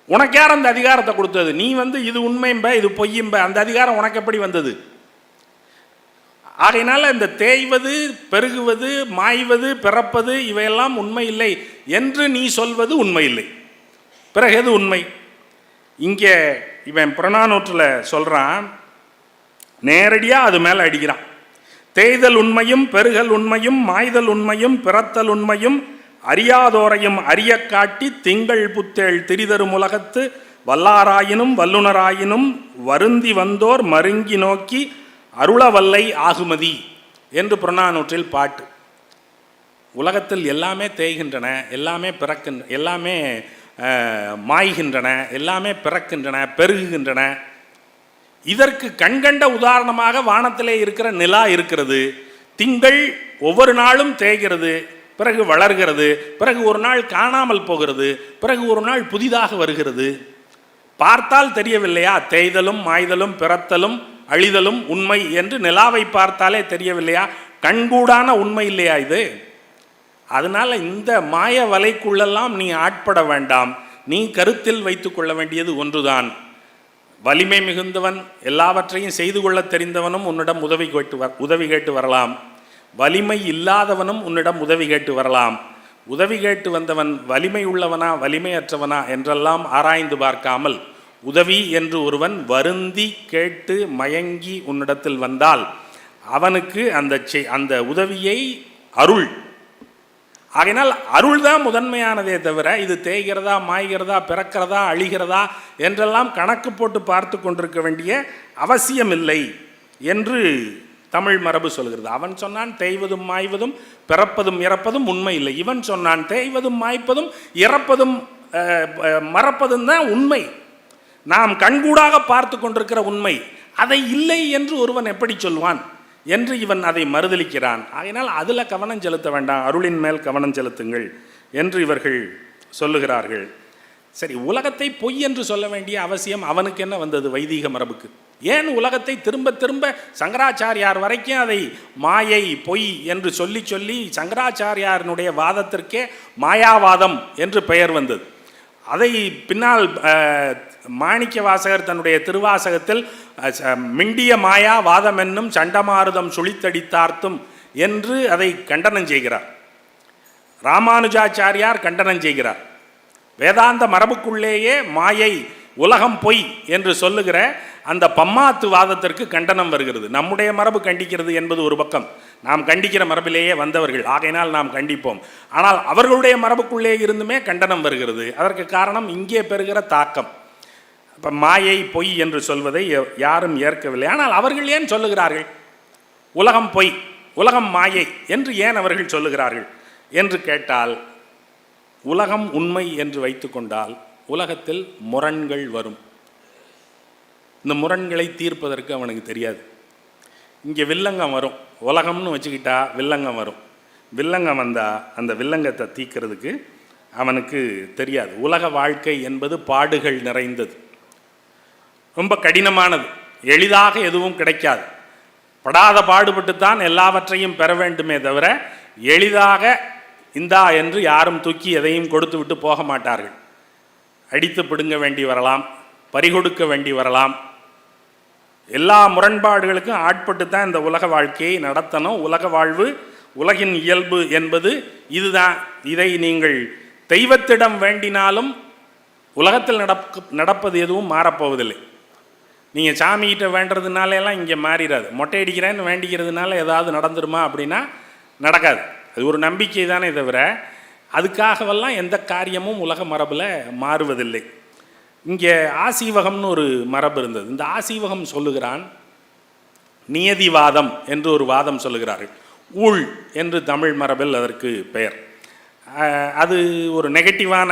உனக்கு யார் அந்த அதிகாரத்தை கொடுத்தது? நீ இது உண்மைம்ப இது பொய்யும்ப, அந்த அதிகாரம் உனக்கு எப்படி வந்தது? ஆகையினால இந்த தேய்வது, பெருகுவது, மாய்வது, பிறப்பது இவையெல்லாம் உண்மை இல்லை என்று நீ சொல்வது உண்மை இல்லை. பிறகு எது உண்மை? இங்கே இவன் புறநானூற்றில் சொல்றான், நேரடியாக அது மேலே அடிக்கிறான். தேய்தல் உண்மையும் பெருகல் உண்மையும் மாய்தல் உண்மையும் பிறத்தல் உண்மையும் அறியாதோரையும் அறிய காட்டி திங்கள் புத்தேள் திரிதரும் உலகத்து வல்லாராயினும் வல்லுனராயினும் வருந்தி வந்தோர் மருங்கி நோக்கி அருளவல்லை ஆகுமதி என்று புறநானூற்றில் பாட்டு. உலகத்தில் எல்லாமே தேய்கின்றன, எல்லாமே பிறக்கின்றன, எல்லாமே மாய்கின்றன, எல்லாமே பிறக்கின்றன, பெருகுகின்றன. இதற்கு கண்கண்ட உதாரணமாக வானத்திலே இருக்கிற நிலா இருக்கிறது. திங்கள் ஒவ்வொரு நாளும் தேய்கிறது, பிறகு வளர்கிறது, பிறகு ஒரு நாள் காணாமல் போகிறது, பிறகு ஒரு நாள் புதிதாக வருகிறது. பார்த்தால் தெரியவில்லையா தேய்தலும் மாய்தலும் பிறத்தலும் அழிதலும் உண்மை என்று? நிலாவை பார்த்தாலே தெரியவில்லையா? கண்கூடான உண்மை இல்லையா இது? அதனால இந்த மாய வலைக்குள்ளெல்லாம் நீ ஆட்பட வேண்டாம். நீ கருத்தில் வைத்துக் கொள்ள வேண்டியது ஒன்றுதான். வலிமை மிகுந்தவன், எல்லாவற்றையும் செய்து கொள்ள தெரிந்தவனும் உன்னிடம் உதவி கேட்டு வரலாம். வலிமை இல்லாதவனும் உன்னிடம் உதவி கேட்டு வரலாம். உதவி கேட்டு வந்தவன் வலிமை உள்ளவனா வலிமையற்றவனா என்றெல்லாம் ஆராய்ந்து பார்க்காமல் உதவி என்று ஒருவன் வருந்தி கேட்டு மயங்கி உன்னிடத்தில் வந்தால் அவனுக்கு அந்த உதவியை அருள். ஆகையினால் அருள் தான் முதன்மையானதே தவிர இது தேய்கிறதா மாய்கிறதா பிறக்கிறதா அழிகிறதா என்றெல்லாம் கணக்கு போட்டு பார்த்து கொண்டிருக்க வேண்டிய அவசியமில்லை என்று தமிழ் மரபு சொல்கிறது. அவன் சொன்னான் தேய்வதும் மாய்வதும் பிறப்பதும் இறப்பதும் உண்மை இல்லை. இவன் சொன்னான் தேய்வதும் மாய்ப்பதும் இறப்பதும் மறப்பதும் தான் உண்மை, நாம் கண்கூடாக பார்த்து கொண்டிருக்கிற உண்மை. அதை இல்லை என்று ஒருவன் எப்படி சொல்வான் என்று இவன் அதை மறுதலிக்கிறான். ஆகையினால் அதில் கவனம் செலுத்த வேண்டாம், அருளின் மேல் கவனம் செலுத்துங்கள் என்று இவர்கள் சொல்லுகிறார்கள். சரி, உலகத்தை பொய் என்று சொல்ல வேண்டிய அவசியம் அவனுக்கு என்ன வந்தது? வைதீக மரபுக்கு ஏன் உலகத்தை திரும்ப திரும்ப சங்கராச்சாரியார் வரைக்கும் அதை மாயை பொய் என்று சொல்லி சொல்லி சங்கராச்சாரியாரினுடைய வாதத்திற்கே மாயாவாதம் என்று பெயர் வந்தது? அதை பின்னால் மாணிக்க வாசகர் தன்னுடைய திருவாசகத்தில் மிண்டிய மாயா வாதம் என்னும் சண்டமாருதம் சுழித்தடித்தார்த்தும் என்று அதை கண்டனம் செய்கிறார். ராமானுஜாச்சாரியார் கண்டனம் செய்கிறார். வேதாந்த மரபுக்குள்ளேயே மாயை உலகம் பொய் என்று சொல்லுகிற அந்த பம்மாத்து வாதத்திற்கு கண்டனம் வருகிறது. நம்முடைய மரபு கண்டிக்கிறது என்பது ஒரு பக்கம், நாம் கண்டிக்கிற மரபிலேயே வந்தவர்கள், ஆகையினால் நாம் கண்டிப்போம். ஆனால் அவர்களுடைய மரபுக்குள்ளே இருந்துமே கண்டனம் வருகிறது. அதற்கு காரணம் இங்கே பெறுகிற தாக்கம். இப்போ மாயை பொய் என்று சொல்வதை யாரும் ஏற்கவில்லை. ஆனால் அவர்கள் ஏன் சொல்லுகிறார்கள் உலகம் பொய் உலகம் மாயை என்று ஏன் அவர்கள் சொல்லுகிறார்கள் என்று கேட்டால், உலகம் உண்மை என்று வைத்து கொண்டால் உலகத்தில் முரண்கள் வரும். இந்த முரண்களை தீர்ப்பதற்கு அவனுக்கு தெரியாது. இங்கே வில்லங்கம் வரும், உலகம்னு வச்சுக்கிட்டா வில்லங்கம் வரும். வில்லங்கம் வந்தால் அந்த வில்லங்கத்தை தீர்க்கிறதுக்கு அவனுக்கு தெரியாது. உலக வாழ்க்கை என்பது பாடுகள் நிறைந்தது, ரொம்ப கடினமானது, எளிதாக எதுவும் கிடைக்காது. படாத பாடுபட்டுத்தான் எல்லாவற்றையும் பெற வேண்டுமே தவிர எளிதாக இந்தா என்று யாரும் தூக்கி எதையும் கொடுத்து விட்டு போக மாட்டார்கள். அடித்து பிடுங்க வேண்டி வரலாம், பறிகொடுக்க வேண்டி வரலாம். எல்லா முரண்பாடுகளுக்கும் ஆட்பட்டு தான் இந்த உலக வாழ்க்கையை நடத்தணும். உலக வாழ்வு, உலகின் இயல்பு என்பது இதுதான். இதை நீங்கள் தெய்வத்திடம் வேண்டினாலும் உலகத்தில் நடப்பது எதுவும் மாறப்போவதில்லை. நீங்கள் சாமிகிட்ட வேண்டுறதுனால இங்கே மாறிடாது. மொட்டை அடிக்கிறேன்னு வேண்டிக்கிறதுனால ஏதாவது நடந்துருமா அப்படின்னா நடக்காது. அது ஒரு நம்பிக்கை தானே தவிர அதுக்காகவெல்லாம் எந்த காரியமும் உலக மரபில் மாறுவதில்லை. இங்கே ஆசீவகம்னு ஒரு மரபு இருந்தது. இந்த ஆசீவகம் சொல்லுகிறான் நியதிவாதம் என்று ஒரு வாதம் சொல்லுகிறார்கள். ஊழ் என்று தமிழ் மரபில் அதற்கு பெயர். அது ஒரு நெகட்டிவான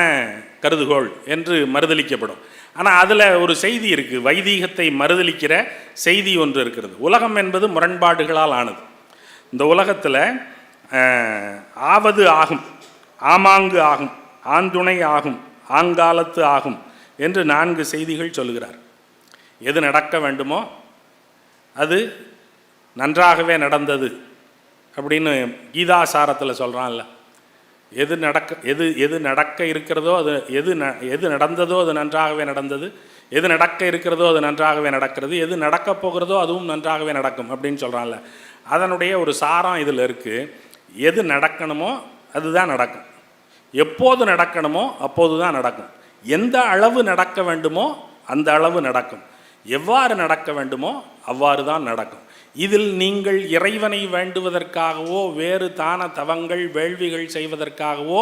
கருதுகோள் என்று மறுதலிக்கப்படும். ஆனால் அதில் ஒரு செய்தி இருக்குது, வைதீகத்தை மறுதலிக்கிற செய்தி ஒன்று இருக்கிறது. உலகம் என்பது முரண்பாடுகளால் ஆனது. இந்த உலகத்தில் ஆவது ஆகும், ஆமாங்கு ஆகும், ஆந்துணை ஆகும், ஆங்காலத்து ஆகும் என்று 4 செய்திகள் சொல்கிறார். எது நடக்க வேண்டுமோ அது நன்றாகவே நடந்தது அப்படின்னு கீதாசாரத்தில் சொல்கிறான்ல. எது நடக்க இருக்கிறதோ அது எது நடந்ததோ அது நன்றாகவே நடந்தது, எது நடக்க இருக்கிறதோ அது நன்றாகவே நடக்கிறது, எது நடக்கப் போகிறதோ அதுவும் நன்றாகவே நடக்கும் அப்படின்னு சொல்கிறான்ல. அதனுடைய ஒரு சாரம் இதில் இருக்குது. எது நடக்கணுமோ அதுதான் நடக்கும், எப்போது நடக்கணுமோ அப்போது தான் நடக்கும், எந்த அளவு நடக்க வேண்டுமோ அந்த அளவு நடக்கும், எவ்வாறு நடக்க வேண்டுமோ அவ்வாறு தான் நடக்கும். இதில் நீங்கள் இறைவனை வேண்டுவதற்காகவோ வேறு தான தவங்கள் வேள்விகள் செய்வதற்காகவோ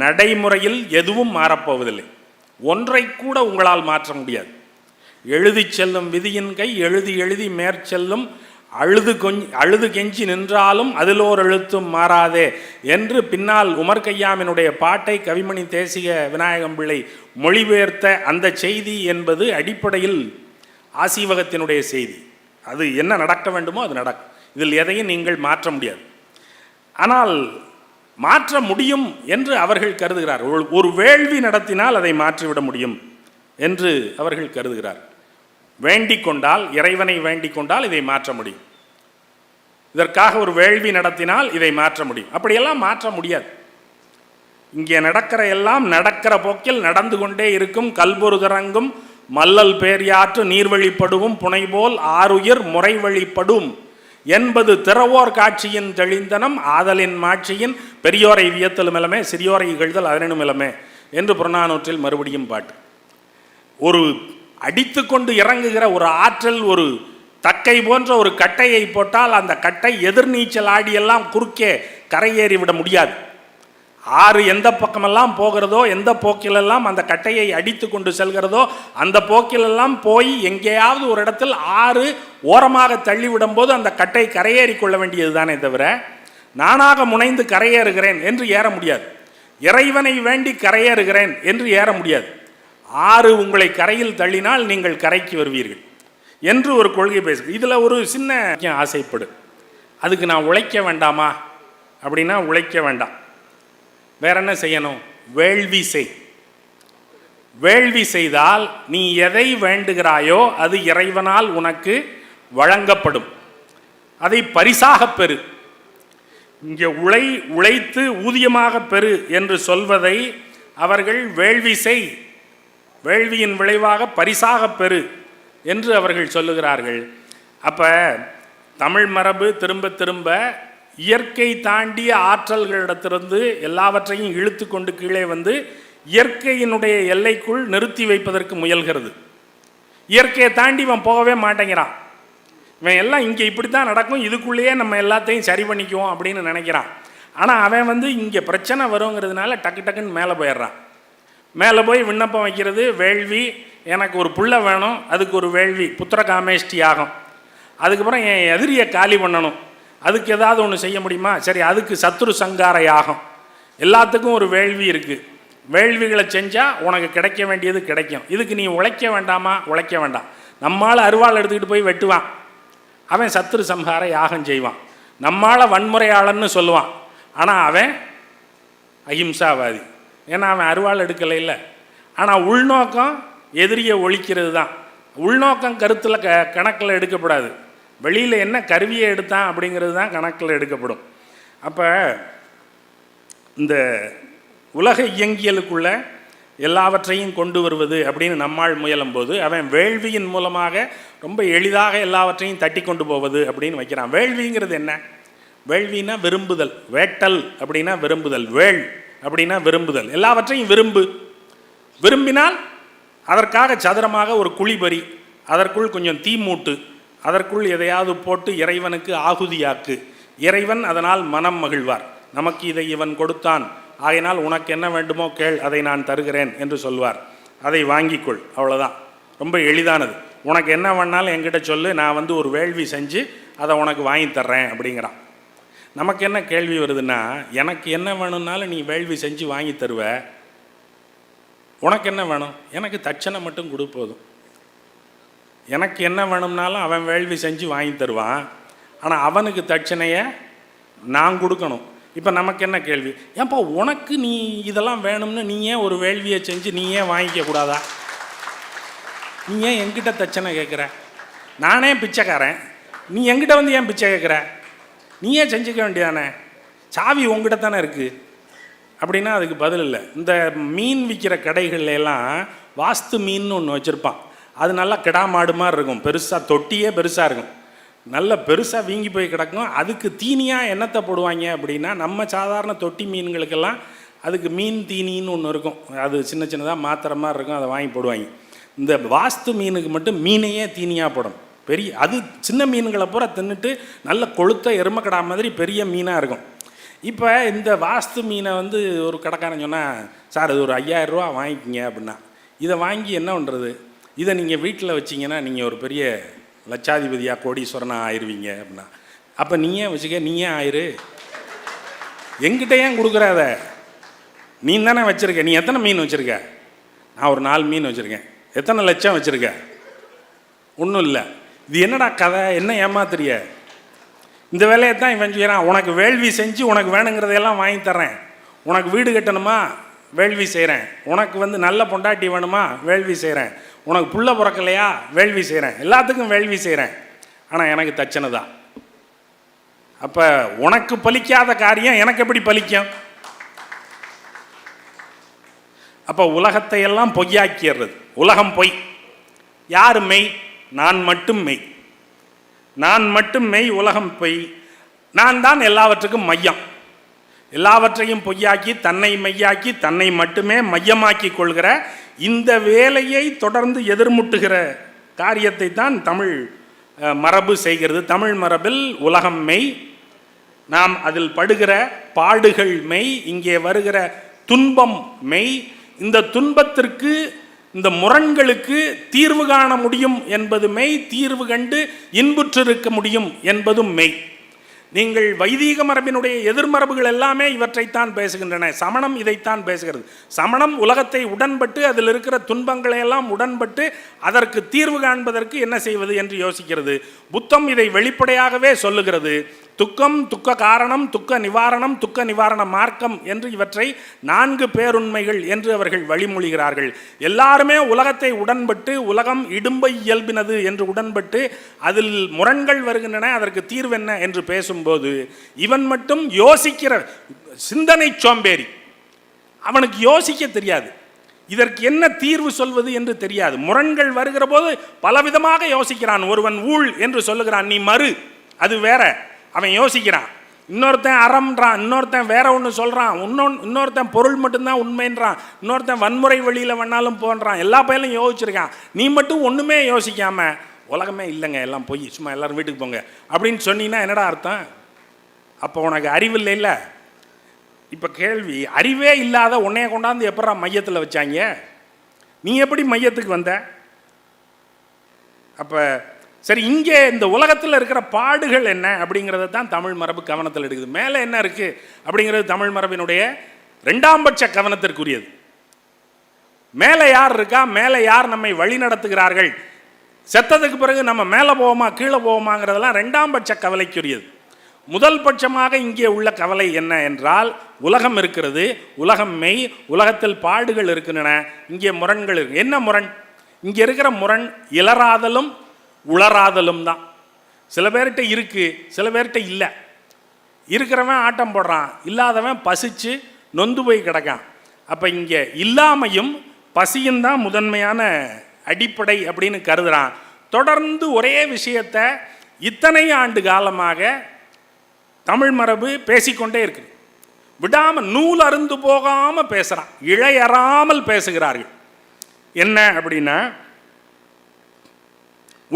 நடைமுறையில் எதுவும் மாறப்போவதில்லை. ஒன்றை கூட உங்களால் மாற்ற முடியாது. எழுதி செல்லும் விதியின் கை எழுதி எழுதி மேற்செல்லும், அழுது கெஞ்சி நின்றாலும் அதில் ஓர் எழுத்தும் மாறாதே என்று பின்னால் உமர் கய்யாமினுடைய பாட்டை கவிமணி தேசிக விநாயகம் பிள்ளை மொழிபெயர்த்த அந்த செய்தி என்பது அடிப்படையில் ஆசீவகத்தினுடைய செய்தி. அது என்ன நடக்க வேண்டுமோ அது நடக்கும். இதில் எதையும் நீங்கள் மாற்ற முடியாது. ஆனால் மாற்ற முடியும் என்று அவர்கள் கருதுகிறார். ஒரு வேள்வி நடத்தினால் அதை மாற்றிவிட முடியும் என்று அவர்கள் கருதுகிறார். வேண்டிக் கொண்டால், இறைவனை வேண்டிக் கொண்டால் இதை மாற்ற முடியும். இதற்காக ஒரு வேள்வி நடத்தினால் இதை மாற்ற முடியும். அப்படியெல்லாம் மாற்ற முடியாது. இங்கே நடக்கிற எல்லாம் நடக்கிற போக்கில் நடந்து கொண்டே இருக்கும். கல்பொருதரங்கும் மல்லல் பேரியாற்று நீர்வழிப்படுவும் புனைபோல் ஆறுயிர் முறை வழிப்படும் என்பது திறவோர் காட்சியின் தெளிந்தனம் ஆதலின் மாட்சியின் பெரியோரை வியத்தலும் இலமே சிறியோரை இகழ்தல் அதனும் இலமே என்று புறநானூற்றில் மறுபடியும் பாட்டு. ஒரு அடித்து கொண்டு இறங்குகிற ஒரு ஆற்றல் ஒரு தக்கை போன்ற ஒரு கட்டையை போட்டால் அந்த கட்டை எதிர்நீச்சல் ஆடியெல்லாம் குறுக்கே கரையேறி விட முடியாது. ஆறு எந்த பக்கமெல்லாம் போகிறதோ, எந்த போக்கிலெல்லாம் அந்த கட்டையை அடித்து கொண்டு செல்கிறதோ அந்த போக்கிலெல்லாம் போய் எங்கேயாவது ஒரு இடத்தில் ஆறு ஓரமாக தள்ளிவிடும் போது அந்த கட்டை கரையேறி கொள்ள வேண்டியது தானே தவிர நானாக முனைந்து கரையேறுகிறேன் என்று ஏற முடியாது. இறைவனை வேண்டி கரையேறுகிறேன் என்று ஏற முடியாது. ஆறு உங்களை கரையில் தள்ளினால் நீங்கள் கரைக்கு வருவீர்கள் என்று ஒரு கொள்கை பேசுகிறேன். இதில் ஒரு சின்ன ஆசைப்படு, அதுக்கு நான் உழைக்க வேண்டாமா அப்படின்னா உழைக்க வேண்டாம். வேற என்ன செய்யணும்? வேள்வி செய். வேள்வி செய்தால் நீ எதை வேண்டுகிறாயோ அது இறைவனால் உனக்கு வழங்கப்படும். அதை பரிசாக பெறு. இங்கே உழைத்து ஊதியமாக பெறு என்று சொல்வதை அவர்கள் வேள்வி செய், வேள்வியின் விளைவாக பரிசாக பெறு என்று அவர்கள் சொல்லுகிறார்கள். அப்போ தமிழ் மரபு திரும்ப திரும்ப இயற்கை தாண்டிய ஆற்றல்களிடத்திலிருந்து எல்லாவற்றையும் இழுத்து கொண்டு கீழே வந்து இயற்கையினுடைய எல்லைக்குள் நிறுத்தி வைப்பதற்கு முயல்கிறது. இயற்கையை தாண்டி இவன் போகவே மாட்டேங்கிறான். இவன் எல்லாம் இங்கே இப்படி தான் நடக்கும், இதுக்குள்ளேயே நம்ம எல்லாத்தையும் சரி பண்ணிக்குவோம் அப்படின்னு நினைக்கிறான். ஆனால் அவன் இங்கே பிரச்சனை வருங்கிறதுனால டக்கு டக்குன்னு மேலே போயிடுறான். மேலே போய் விண்ணப்பம் வைக்கிறது, வேள்வி, எனக்கு ஒரு புள்ள வேணும், அதுக்கு ஒரு வேள்வி புத்திர காமேஷ்டி ஆகும். அதுக்கப்புறம் என் எதிரியை காலி பண்ணணும், அதுக்கு ஏதாவது ஒன்று செய்ய முடியுமா? சரி, அதுக்கு சத்ரு சங்கார யாகம். எல்லாத்துக்கும் ஒரு வேள்வி இருக்குது. வேள்விகளை செஞ்சால் உனக்கு கிடைக்க வேண்டியது கிடைக்கும். இதுக்கு நீ உழைக்க வேண்டாமா? உழைக்க வேண்டாம். நம்மால் அருவாள் எடுத்துக்கிட்டு போய் வெட்டுவான், அவன் சத்ரு சம்ஹார யாகம் செய்வான். நம்மால் வன்முறையாளன்னு சொல்லுவான், ஆனால் அவன் அஹிம்சாவாதி. ஏன்னா அவன் அருவாள் எடுக்கலை இல்லை. ஆனால் உள்நோக்கம் எதிரியை ஒழிக்கிறது தான். உள்நோக்கம் கருத்தில் கணக்கில் எடுக்கப்படாது. வெளியில் என்ன கருவியை எடுத்தான் அப்படிங்கிறது தான் கணக்கில் எடுக்கப்படும். அப்போ இந்த உலக இயங்கியலுக்குள்ள எல்லாவற்றையும் கொண்டு வருவது அப்படின்னு நம்மால் முயலும்போது அவன் வேள்வியின் மூலமாக ரொம்ப எளிதாக எல்லாவற்றையும் தட்டி கொண்டு போவது அப்படின்னு வைக்கிறான். வேள்விங்கிறது என்ன? வேள்வினா விரும்புதல். வேட்டல் அப்படின்னா விரும்புதல், வேள் அப்படின்னா விரும்புதல். எல்லாவற்றையும் விரும்பினால் அதற்காக சதுரமாக ஒரு குழிபறி, அதற்குள் கொஞ்சம் தீ மூட்டு, அதற்குள் எதையாவது போட்டு இறைவனுக்கு ஆகுதியாக்கு. இறைவன் அதனால் மனம் மகிழ்வார். நமக்கு இதை இவன் கொடுத்தான், ஆகையினால் உனக்கு என்ன வேண்டுமோ கேள், அதை நான் தருகிறேன் என்று சொல்வார். அதை வாங்கிக்கொள், அவ்வளோதான். ரொம்ப எளிதானது. உனக்கு என்ன வேணாலும் என்கிட்ட சொல்லு, நான் ஒரு வேள்வி செஞ்சு அதை உனக்கு வாங்கி தர்றேன் அப்படிங்கிறான். நமக்கு என்ன கேள்வி வருதுன்னா, எனக்கு என்ன வேணும்னாலும் நீ வேள்வி செஞ்சு வாங்கி தருவ, உனக்கு என்ன வேணும்? எனக்கு தட்சணை மட்டும் கொடு போதும். எனக்கு என்ன வேணும்னாலும் அவன் வேள்வி செஞ்சு வாங்கி தருவான். ஆனால் அவனுக்கு தட்சணையை நான் கொடுக்கணும். இப்போ நமக்கு என்ன கேள்வி? ஏன்ப்பா உனக்கு நீ இதெல்லாம் வேணும்னு நீ ஏன் ஒரு வேள்வியை செஞ்சு நீ ஏன் வாங்கிக்க கூடாதா? நீ ஏன் என்கிட்ட தட்சணை கேட்குற? நானே பிச்சைக்காரன், நீ என்கிட்ட வந்து ஏன் பிச்சை கேட்குற? நீ ஏன் செஞ்சுக்க வேண்டியதானே? சாவி உங்ககிட்ட தானே இருக்குது. அப்படின்னா அதுக்கு பதில் இல்லை. இந்த மீன் விற்கிற கடைகள்ல எல்லாம் வாஸ்து மீன் ஒன்று வச்சுருப்பான். அது நல்லா கிடா மாடு மாதிரி இருக்கும், பெருசாக, தொட்டியே பெருசாக இருக்கும், நல்ல பெருசாக வீங்கி போய் கிடக்கும். அதுக்கு தீனியாக என்னத்தை போடுவாங்க அப்படின்னா, நம்ம சாதாரண தொட்டி மீன்களுக்கெல்லாம் அதுக்கு மீன் தீனின்னு ஒன்று இருக்கும், அது சின்ன சின்னதாக மாத்திரை மாதிரி இருக்கும், அதை வாங்கி போடுவாங்க. இந்த வாஸ்து மீனுக்கு மட்டும் மீனையே தீனியாக போடணும். பெரிய அது சின்ன மீன்களை பூரா தின்னுட்டு நல்ல கொளுத்த எருமைக்கடா மாதிரி பெரிய மீனாக இருக்கும். இப்போ இந்த வாஸ்து மீனை வந்து ஒரு கடைக்காரன் சொன்னால், சார் இது ஒரு 5000 ரூபா வாங்கிக்கிங்க அப்படின்னா, இதை வாங்கி என்ன பண்ணுறது? இதை நீங்கள் வீட்டில் வச்சிங்கன்னா நீங்கள் ஒரு பெரிய லட்சாதிபதியாக கோடீஸ்வரனாக ஆயிடுவீங்க அப்படின்னா, அப்போ நீ ஏன் வச்சுக்க, நீ ஏன் ஆயிரு? எங்கிட்ட ஏன் கொடுக்குற? அதை நீ தானே வச்சுருக்க. நீ எத்தனை மீன் வச்சுருக்க? நான் ஒரு 4 மீன் வச்சுருக்கேன். எத்தனை லட்சம் வச்சுருக்க? ஒன்றும் இல்லை. இது என்னடா கதை? என்ன ஏமாத்துறிய? இந்த வேலையை தான் இவன் செய்கிறான். உனக்கு வேள்வி செஞ்சு உனக்கு வேணுங்கிறதையெல்லாம் வாங்கி தர்றேன். உனக்கு வீடு கட்டணுமா? வேள்வி செய்கிறேன். உனக்கு வந்து நல்ல பொண்டாட்டி வேணுமா? வேள்வி செய்கிறேன். உனக்கு புள்ள பிறக்கலையா? வேள்வி செய்கிறேன். எல்லாத்துக்கும் வேள்வி செய்கிறேன். ஆனால் எனக்கு தட்சணை தான். அப்போ உனக்கு பலிக்காத காரியம் எனக்கு எப்படி பலிக்கும்? அப்போ உலகத்தை எல்லாம் பொய்யாக்கிறது. உலகம் பொய். யார் மெய்? நான் மட்டும் மெய். நான் மட்டும் மெய், உலகம் பொய். நான் தான் எல்லாவற்றுக்கும் மையம். எல்லாவற்றையும் பொய்யாக்கி தன்னை மெய்யாக்கி தன்னை மட்டுமே மையமாக்கி கொள்கிற இந்த வேலையை தொடர்ந்து எதிர்முட்டுகிற காரியத்தை தான் தமிழ் மரபு செய்கிறது. தமிழ் மரபில் உலகம் மெய், நாம் அதில் படுகிற பாடுகள் மெய், இங்கே வருகிற துன்பம் மெய். இந்த துன்பத்திற்கு, இந்த முரண்களுக்கு தீர்வு காண முடியும் என்பது மெய், தீர்வு கண்டு இன்புற்றிருக்க முடியும் என்பதும் மெய். நீங்கள் வைதீக மரபினுடைய எதிர்மரபுகள் எல்லாமே இவற்றைத்தான் பேசுகின்றன. சமணம் இதைத்தான் பேசுகிறது. சமணம் உலகத்தை உடன்பட்டு அதில் இருக்கிற துன்பங்களை எல்லாம் உடன்பட்டு அதற்கு தீர்வு காண்பதற்கு என்ன செய்வது என்று யோசிக்கிறது. புத்தம் இதை வெளிப்படையாகவே சொல்லுகிறது. துக்கம், துக்க காரணம், துக்க நிவாரணம், துக்க நிவாரண மார்க்கம் என்று இவற்றை 4 பேருண்மைகள் என்று அவர்கள் வழிமொழிகிறார்கள். எல்லாருமே உலகத்தை உடன்பட்டு உலகம் இடும்பை இயல்பினது என்று உடன்பட்டு அதில் முரண்கள் வருகின்றன, அதற்கு தீர்வு என்ன என்று பேசும்போது இவன் மட்டும் யோசிக்கிற சிந்தனை சோம்பேறி. அவனுக்கு யோசிக்க தெரியாது, இதற்கு என்ன தீர்வு சொல்வது என்று தெரியாது. முரண்கள் வருகிற போது பலவிதமாக யோசிக்கிறான். ஒருவன் ஊழ் என்று சொல்லுகிறான், நீ மறு, அது வேற, அவன் யோசிக்கிறான். இன்னொருத்தன் அறம்ன்றான், இன்னொருத்தன் வேற ஒன்று சொல்கிறான், இன்னொருத்தன் பொருள் மட்டும்தான் உண்மைன்றான், இன்னொருத்தன் வன்முறை வழியில் வேணாலும் போன்றான். எல்லா பயிலும் யோசிச்சிருக்கான். நீ மட்டும் ஒன்றுமே யோசிக்காம உலகமே இல்லைங்க, எல்லாம் போய் சும்மா எல்லாரும் வீட்டுக்கு போங்க அப்படின்னு சொன்னீங்கன்னா என்னடா அர்த்தம்? அப்போ உனக்கு அறிவு இல்லை. இல்லை, இப்போ கேள்வி, அறிவே இல்லாத உன்னைய கொண்டாந்து எப்படா மையத்தில் வச்சாங்க? நீ எப்படி மையத்துக்கு வந்த? அப்போ சரி, இங்கே இந்த உலகத்தில் இருக்கிற பாடுகள் என்ன அப்படிங்கிறத தான் தமிழ் மரபு கவனத்தில் எடுக்குது. மேலே என்ன இருக்குது அப்படிங்கிறது தமிழ் மரபினுடைய 2ஆம் பட்ச கவனத்திற்குரியது. மேலே யார் இருக்கா, மேலே யார் நம்மை வழி நடத்துகிறார்கள், செத்ததுக்கு பிறகு நம்ம மேலே போவோமா கீழே போவோமாங்கிறதெல்லாம் 2ஆம் பட்ச கவலைக்குரியது. முதல் பட்சமாக இங்கே உள்ள கவலை என்ன என்றால், உலகம் இருக்கிறது, உலகம் மெய், உலகத்தில் பாடுகள் இருக்கின்றன, இங்கே முரண்கள் இருக்கு. என்ன முரண்? இங்கே இருக்கிற முரண் இலராதலும் உளராதலும் தான். சில பேர்கிட்ட இருக்கு, சில பேர்கிட்ட இல்லை. இருக்கிறவன் ஆட்டம் போடுறான், இல்லாதவன் பசிச்சு நொந்து போய் கிடக்கான். அப்போ இங்கே இல்லாமையும் பசியும் தான் முதன்மையான அடிப்படை அப்படின்னு கருதுறான். தொடர்ந்து ஒரே விஷயத்தை இத்தனை ஆண்டு காலமாக தமிழ் மரபு பேசிக்கொண்டே இருக்கு. விடாமல் நூல் அருந்து போகாமல் பேசுகிறான், இழையறாமல் பேசுகிறார்கள். என்ன அப்படின்னா,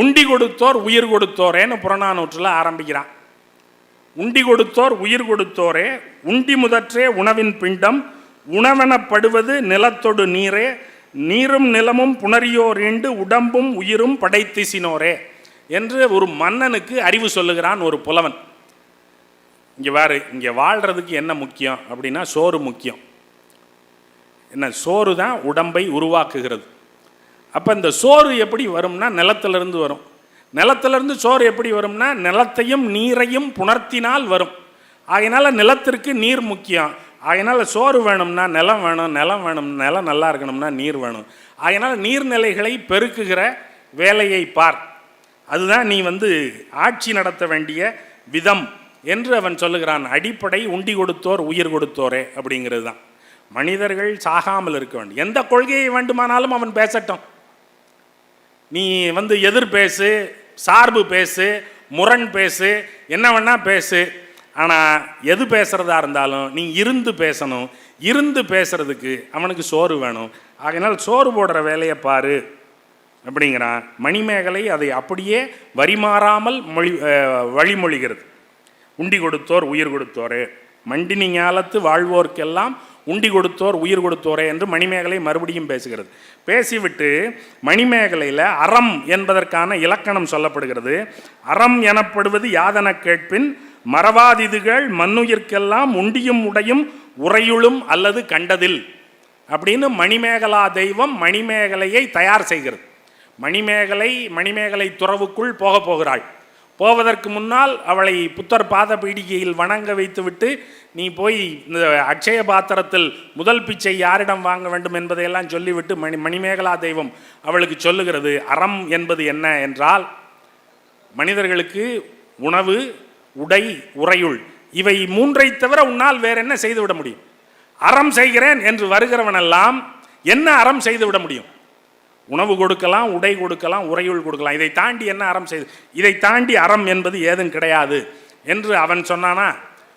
உண்டி கொடுத்தோர் உயிர் கொடுத்தோரேன்னு புறநானூற்றில் ஆரம்பிக்கிறான். உண்டி கொடுத்தோர் உயிர் கொடுத்தோரே, உண்டி முதற்றே உணவின் பிண்டம், உணவெனப்படுவது நிலத்தொடு நீரே, நீரும் நிலமும் புணரியோர் ஈண்டு உடம்பும் உயிரும் படைத்திசினோரே என்று ஒரு மன்னனுக்கு அறிவு சொல்லுகிறான் ஒரு புலவன். இங்கே வாரு, இங்கே வாழ்கிறதுக்கு என்ன முக்கியம் அப்படின்னா சோறு முக்கியம். என்ன, சோறு தான் உடம்பை உருவாக்குகிறது. அப்போ இந்த சோறு எப்படி வரும்னா நிலத்திலிருந்து வரும். நிலத்திலிருந்து சோறு எப்படி வரும்னா நிலத்தையும் நீரையும் புணர்த்தினால் வரும். ஆகையினால நிலத்திற்கு நீர் முக்கியம். ஆகையினால சோறு வேணும்னா நிலம் வேணும், நிலம் வேணும், நிலம் நல்லா இருக்கணும்னா நீர் வேணும். ஆகையினால நீர்நிலைகளை பெருக்குகிற வேலையை பார், அதுதான் நீ ஆட்சி நடத்த வேண்டிய விதம் என்று அவன் சொல்லுகிறான். அடிப்படை உண்டி கொடுத்தோர் உயிர் கொடுத்தோரே அப்படிங்கிறது தான். மனிதர்கள் சாகாமல் இருக்க வேண்டும். எந்த கொள்கையை வேண்டுமானாலும் அவன் பேசட்டும். நீ எதிர் பேசு, சார்பு பேசு, முரண் பேசு, என்ன வேணா பேசு. ஆனால் எது பேசுகிறதா இருந்தாலும் நீ இருந்து பேசணும். இருந்து பேசுறதுக்கு அவனுக்கு சோறு வேணும். ஆகையினால் சோறு போடுற வேலையை பாரு அப்படிங்கிறான். மணிமேகலை அதை அப்படியே வரிமாறாமல் வழிமொழிகிறது. உண்டி கொடுத்தோர் உயிர் கொடுத்தோரே, மண்டினி ஞாலத்து வாழ்வோர்க்கெல்லாம் உண்டி கொடுத்தோர் உயிர் கொடுத்தோரே என்று மணிமேகலை மறுபடியும் பேசுகிறது. பேசிவிட்டு மணிமேகலையில் அறம் என்பதற்கான இலக்கணம் சொல்லப்படுகிறது. அறம் எனப்படுவது யாதன கேட்பின் மறவாதிதுகள் மண்ணுயிர்க்கெல்லாம் உண்டியும் உடையும் உறையுளும் அல்லது கண்டதில் அப்படின்னு மணிமேகலா தெய்வம் மணிமேகலையை தயார் செய்கிறது. மணிமேகலை துறவுக்குள் போகிறாள். போவதற்கு முன்னால் அவளை புத்தர் பாத பீடிகையில் வணங்க வைத்துவிட்டு நீ போய் இந்த அட்சய பாத்திரத்தில் முதல் பிச்சை யாரிடம் வாங்க வேண்டும் என்பதையெல்லாம் சொல்லிவிட்டு மணிமேகலா தெய்வம் அவளுக்கு சொல்லுகிறது. அறம் என்பது என்ன என்றால் மனிதர்களுக்கு உணவு, உடை, உறையுள் இவை மூன்றை தவிர உன்னால் வேற என்ன செய்துவிட முடியும்? அறம் செய்கிறேன் என்று வருகிறவனெல்லாம் என்ன அறம் செய்து விட முடியும்? உணவு கொடுக்கலாம், உடை கொடுக்கலாம், உறையுள் கொடுக்கலாம். இதை தாண்டி என்ன அறம் செய்து, இதை தாண்டி அறம் என்பது ஏதும் கிடையாது என்று அவன் சொன்னானா?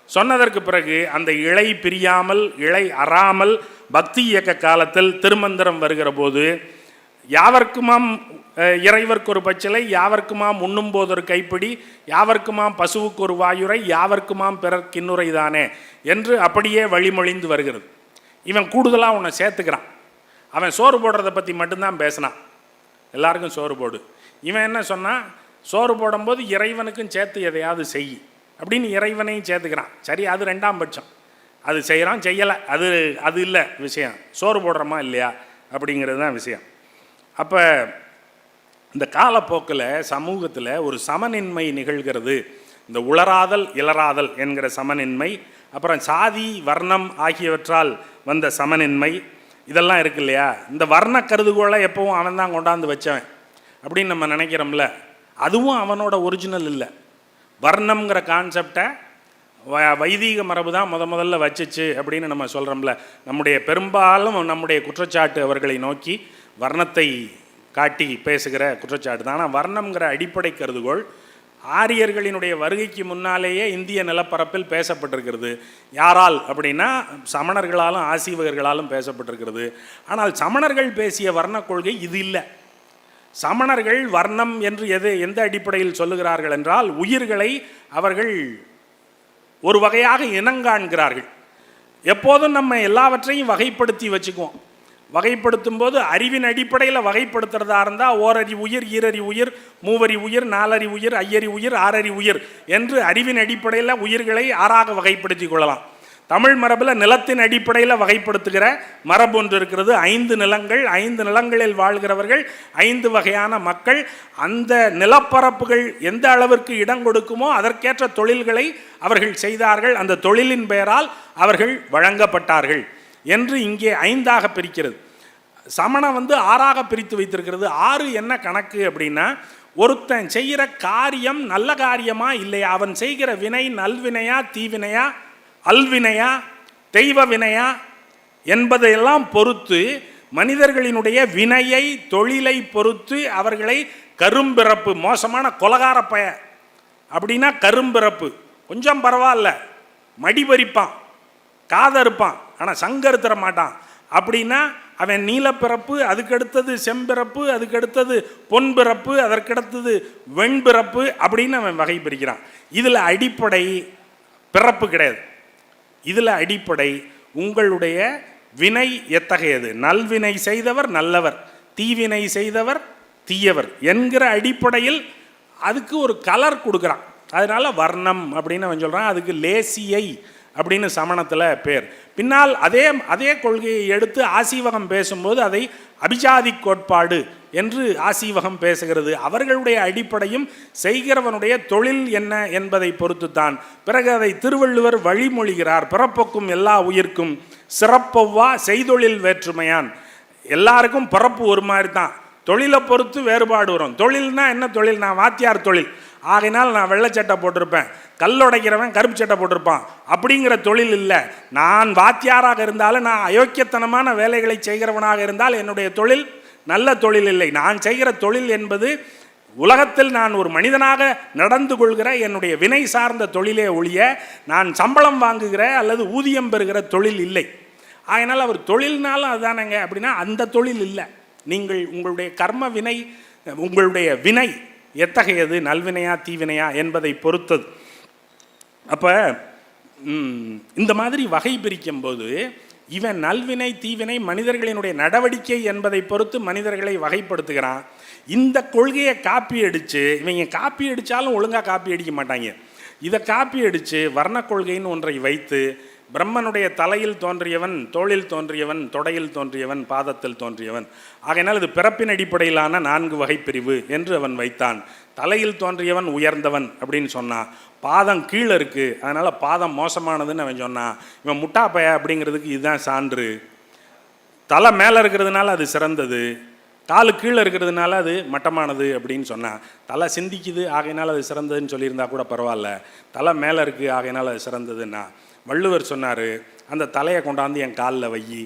சொன்னதற்கு பிறகு அந்த இழை பிரியாமல் இழை அறாமல் பக்தி இயக்க காலத்தில் திருமந்திரம் வருகிற போது யாவர்க்குமாம் இறைவர்க்கு ஒரு பச்சிலை, யாவர்க்குமாம் உண்ணும் போது ஒரு கைப்பிடி, யாவர்க்குமாம் பசுவுக்கு ஒரு வாயுரை, யாவர்க்குமாம் பிறர் கிண்ணுரை தானே என்று அப்படியே வழிமொழிந்து வருகிறது. இவன் கூடுதலாக உன்னை சேர்த்துக்கிறான். அவன் சோறு போடுறதை பற்றி மட்டும்தான் பேசினான். எல்லாருக்கும் சோறு போடு. இவன் என்ன சொன்னான்? சோறு போடும்போது இறைவனுக்கும் சேர்த்து எதையாவது செய் அப்படின்னு இறைவனையும் சேர்த்துக்கிறான். சரி, அது ரெண்டாம் பட்சம். அது செய்கிறான், செய்யலை, அது இல்லை விஷயம். சோறு போடுறோமா இல்லையா அப்படிங்கிறது தான் விஷயம். அப்போ இந்த காலப்போக்கில் சமூகத்தில் ஒரு சமநின்மை நிகழ்கிறது. இந்த உளராதல் இளராதல் என்கிற சமநின்மை, அப்புறம் சாதி வர்ணம் ஆகியவற்றால் வந்த சமநின்மை, இதெல்லாம் இருக்கு இல்லையா? இந்த வர்ண கருதுகோளை எப்பவும் அவன் தான் கொண்டாந்து வச்சவன் அப்படின்னு நம்ம நினைக்கிறோம்ல, அதுவும் அவனோட ஒரிஜினல் இல்லை. வர்ணம்ங்கிற கான்செப்டை வைதீக மரபு தான் முதல்ல வச்சிச்சு அப்படின்னு நம்ம சொல்கிறோம்ல. பெரும்பாலும் நம்முடைய குற்றச்சாட்டு அவர்களை நோக்கி வர்ணத்தை காட்டி பேசுகிற குற்றச்சாட்டு தான். ஆனால் வர்ணம்ங்கிற அடிப்படை கருதுகோள் ஆரியர்களினுடைய வருகைக்கு முன்னாலேயே இந்திய நிலப்பரப்பில் பேசப்பட்டிருக்கிறது. யாரால் அப்படின்னா சமணர்களாலும் ஆசீவகர்களாலும் பேசப்பட்டிருக்கிறது. ஆனால் சமணர்கள் பேசிய வர்ண கொள்கை இது இல்லை. சமணர்கள் வர்ணம் என்று எந்த அடிப்படையில் சொல்லுகிறார்கள் என்றால் உயிர்களை அவர்கள் ஒரு வகையாக இனங்காண்கிறார்கள். எப்போதும் நம்ம எல்லாவற்றையும் வகைப்படுத்தி வச்சுக்குவோம். வகைப்படுத்தும் போது அறிவின் அடிப்படையில் வகைப்படுத்துறதா இருந்தால் ஓரறி உயிர், ஈரறி உயிர், மூவரி உயிர், நாலறி உயிர், ஐயறி உயிர், ஆறறி உயிர் என்று அறிவின் அடிப்படையில் உயிர்களை ஆறாக வகைப்படுத்தி கொள்ளலாம். தமிழ் மரபில் நிலத்தின் அடிப்படையில் வகைப்படுத்துகிற மரபு ஒன்று இருக்கிறது. 5 நிலங்கள், 5 நிலங்களில் வாழ்கிறவர்கள் 5 வகையான மக்கள். அந்த நிலப்பரப்புகள் எந்த அளவிற்கு இடம் கொடுக்குமோ அதற்கேற்ற தொழில்களை அவர்கள் செய்தார்கள். அந்த தொழிலின் பெயரால் அவர்கள் வழங்கப்பட்டார்கள் என்று இங்கே 5ஆக பிரிக்கிறது. சமணம் 6ஆக பிரித்து வைத்திருக்கிறது. 6 என்ன கணக்கு அப்படின்னா, ஒருத்தன் செய்கிற காரியம் நல்ல காரியமா இல்லையா, அவன் செய்கிற வினை நல்வினையா தீவினையா அல்வினையா தெய்வ வினையா என்பதையெல்லாம் பொறுத்து மனிதர்களினுடைய வினையை தொழிலை பொறுத்து அவர்களை கரும்பிறப்பு, மோசமான கொலகார பய அப்படின்னா கரும்பிறப்பு, கொஞ்சம் பரவாயில்ல, மடிபறிப்பான், காதறுப்பான், ஆனால் சங்கர் தர மாட்டான் அப்படின்னா அவன் நீலப்பிறப்பு, அதுக்கடுத்தது செம்பிறப்பு, அதுக்கடுத்தது பொன்பிறப்பு, அதற்கடுத்தது வெண்பிறப்பு அப்படின்னு அவன் வகை பிரிக்கிறான். இதில் அடிப்படை பிறப்பு கிடையாது. இதில் அடிப்படை உங்களுடைய வினை எத்தகையது, நல்வினை செய்தவர் நல்லவர், தீவினை செய்தவர் தீயவர் என்கிற அடிப்படையில் அதுக்கு ஒரு கலர் கொடுக்குறான். அதனால் வர்ணம் அப்படின்னு அவன் சொல்கிறான். அதுக்கு லேசியை அப்படின்னு சமணத்தில் பேர். பின்னால் அதே கொள்கையை எடுத்து ஆசீவகம் பேசும்போது அதை அபிஜாதி கோட்பாடு என்று ஆசீவகம் பேசுகிறது. அவர்களுடைய அடிப்படையும் செய்கிறவனுடைய தொழில் என்ன என்பதை பொறுத்துத்தான். பிறகு அதை திருவள்ளுவர் வழிமொழிகிறார். பிறப்புக்கும் எல்லா உயிர்க்கும் சிறப்பொவ்வா செய்தொழில் வேற்றுமையான். எல்லாருக்கும் பிறப்பு ஒரு மாதிரி தான், தொழிலை பொறுத்து வேறுபாடு வரும். தொழில்னா என்ன தொழில்? நான் வாத்தியார் தொழில், ஆகையினால் நான் வெள்ளை சட்டை போட்டிருப்பேன், கல்லுடைக்கிறவன் கருப்பு சட்டை போட்டிருப்பான் அப்படிங்கிற தொழில் இல்லை. நான் வாத்தியாராக இருந்தாலும், நான் அயோக்கியத்தனமான வேலைகளை செய்கிறவனாக இருந்தால் என்னுடைய தொழில் நல்ல தொழில் இல்லை. நான் செய்கிற தொழில் என்பது உலகத்தில் நான் ஒரு மனிதனாக நடந்து கொள்கிற என்னுடைய வினை சார்ந்த தொழிலே ஒழிய நான் சம்பளம் வாங்குகிற அல்லது ஊதியம் பெறுகிற தொழில் இல்லை. அதனால் அவர் தொழில்னாலும் அதுதானங்க அப்படின்னா அந்த தொழில் இல்லை. நீங்கள் உங்களுடைய கர்ம வினை, உங்களுடைய வினை எத்தகையது, நல்வினையா தீவினையா என்பதை பொறுத்தது. அப்போ இந்த மாதிரி வகை பிரிக்கும் போது இவன் நல்வினை தீவினை மனிதர்களினுடைய நடவடிக்கை என்பதை பொறுத்து மனிதர்களை வகைப்படுத்துகிறான். இந்த கொள்கையை காப்பி அடித்து, இவங்க காப்பி அடித்தாலும் ஒழுங்காக காப்பி அடிக்க மாட்டாங்க, இதை காப்பி அடித்து வர்ண கொள்கைன்னு ஒன்றை வைத்து பிரம்மனுடைய தலையில் தோன்றியவன், தோளில் தோன்றியவன், தொடையில் தோன்றியவன், பாதத்தில் தோன்றியவன், ஆகையினால் இது பிறப்பின் அடிப்படையிலான 4 வகை பிரிவு என்று அவன் வைத்தான். தலையில் தோன்றியவன் உயர்ந்தவன் அப்படின்னு சொன்னான். பாதம் கீழே இருக்குது, அதனால் பாதம் மோசமானதுன்னு அவன் சொன்னான். இவன் முட்டாப்பைய அப்படிங்கிறதுக்கு இதுதான் சான்று. தலை மேலே இருக்கிறதுனால அது சிறந்தது, காலு கீழே இருக்கிறதுனால அது மட்டமானது அப்படின்னு சொன்னான். தலை சிந்திக்குது ஆகையினால் அது சிறந்ததுன்னு சொல்லியிருந்தா கூட பரவாயில்ல, தலை மேலே இருக்குது ஆகையினால் அது சிறந்ததுன்னா. வள்ளுவர் சொன்னார், அந்த தலையை கொண்டாந்து என் காலில் வையி,